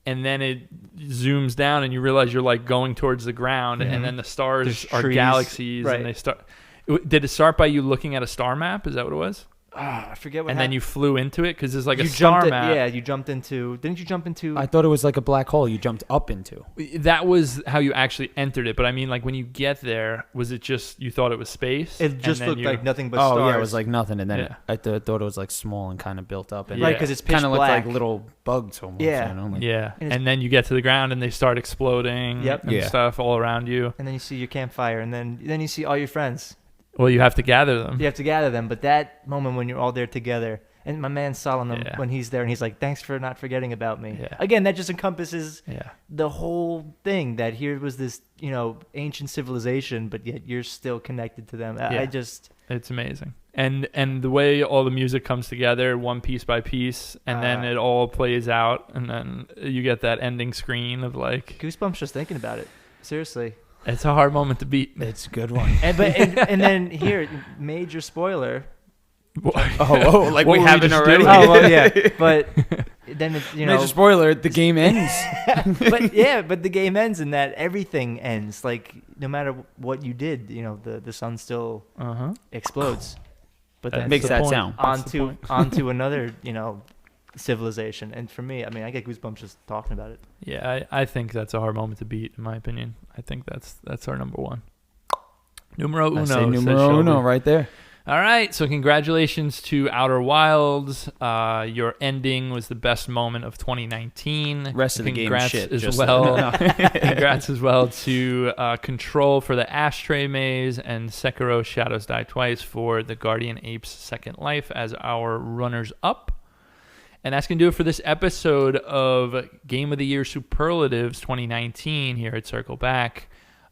And then it zooms down and you realize you're like going towards the ground, and then the stars are galaxies, and they start. Did it start by you looking at a star map? Is that what it was? I forget what and happened. then you flew into it because there's like a star map. Yeah, you jumped into. Didn't you jump into? I thought it was like a black hole you jumped up into. That was how you actually entered it. But I mean, like when you get there, was it just you thought it was space? It just looked like nothing but stars. Oh yeah, it was like nothing, and then I thought it was like small and kind of built up, and right, because it's pitch kind of looked black. like little bugs almost. Yeah, you know? Like, yeah. And then you get to the ground and they start exploding. And stuff all around you. And then you see your campfire, and then you see all your friends. Well, you have to gather them. You have to gather them, but that moment when you're all there together, and my man Solomon, when he's there and he's like, "Thanks for not forgetting about me." Yeah. Again, that just encompasses the whole thing. That here was this, ancient civilization, but yet you're still connected to them. It's amazing. And the way all the music comes together, one piece by piece, and then it all plays out, and then you get that ending screen of like goosebumps just thinking about it. Seriously. It's a hard moment to beat. It's a good one. and then here, major spoiler. Like we haven't already. Oh well, yeah. But then it's, major spoiler. The game ends. but the game ends, and that everything ends. Like no matter what you did, the sun still explodes. But that makes that sound onto another civilization. And for me, I mean, I get goosebumps just talking about it. Yeah, I think that's a hard moment to beat, in my opinion. I think that's our number one. Numero uno. I say numero uno right there. All right, so congratulations to Outer Wilds. Your ending was the best moment of 2019. Rest of the game shit. Congrats as well to Control for the Ashtray Maze and Sekiro Shadows Die Twice for the Guardian Apes Second Life as our runners-up. And that's going to do it for this episode of Game of the Year Superlatives 2019 here at Circle Back.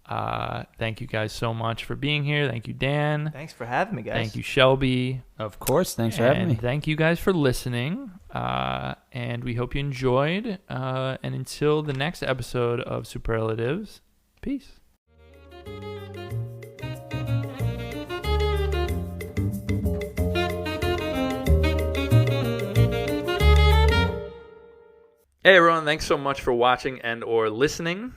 Thank you guys so much for being here. Thank you, Dan. Thanks for having me, guys. Thank you, Shelby. Of course. Thanks for having me. Thank you guys for listening. And we hope you enjoyed. And until the next episode of Superlatives, peace. Hey everyone, thanks so much for watching and or listening.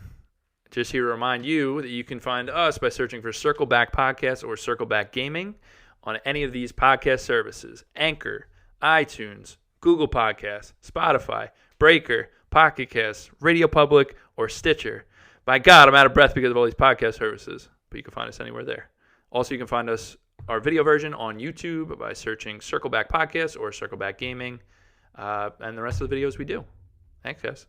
Just here to remind you that you can find us by searching for Circle Back Podcast or Circle Back Gaming on any of these podcast services: Anchor, iTunes, Google Podcasts, Spotify, Breaker, Pocket Casts, Radio Public, or Stitcher. By God, I'm out of breath because of all these podcast services, but you can find us anywhere there. Also, you can find our video version on YouTube by searching Circle Back Podcast or Circle Back Gaming, and the rest of the videos we do. Thanks, guys.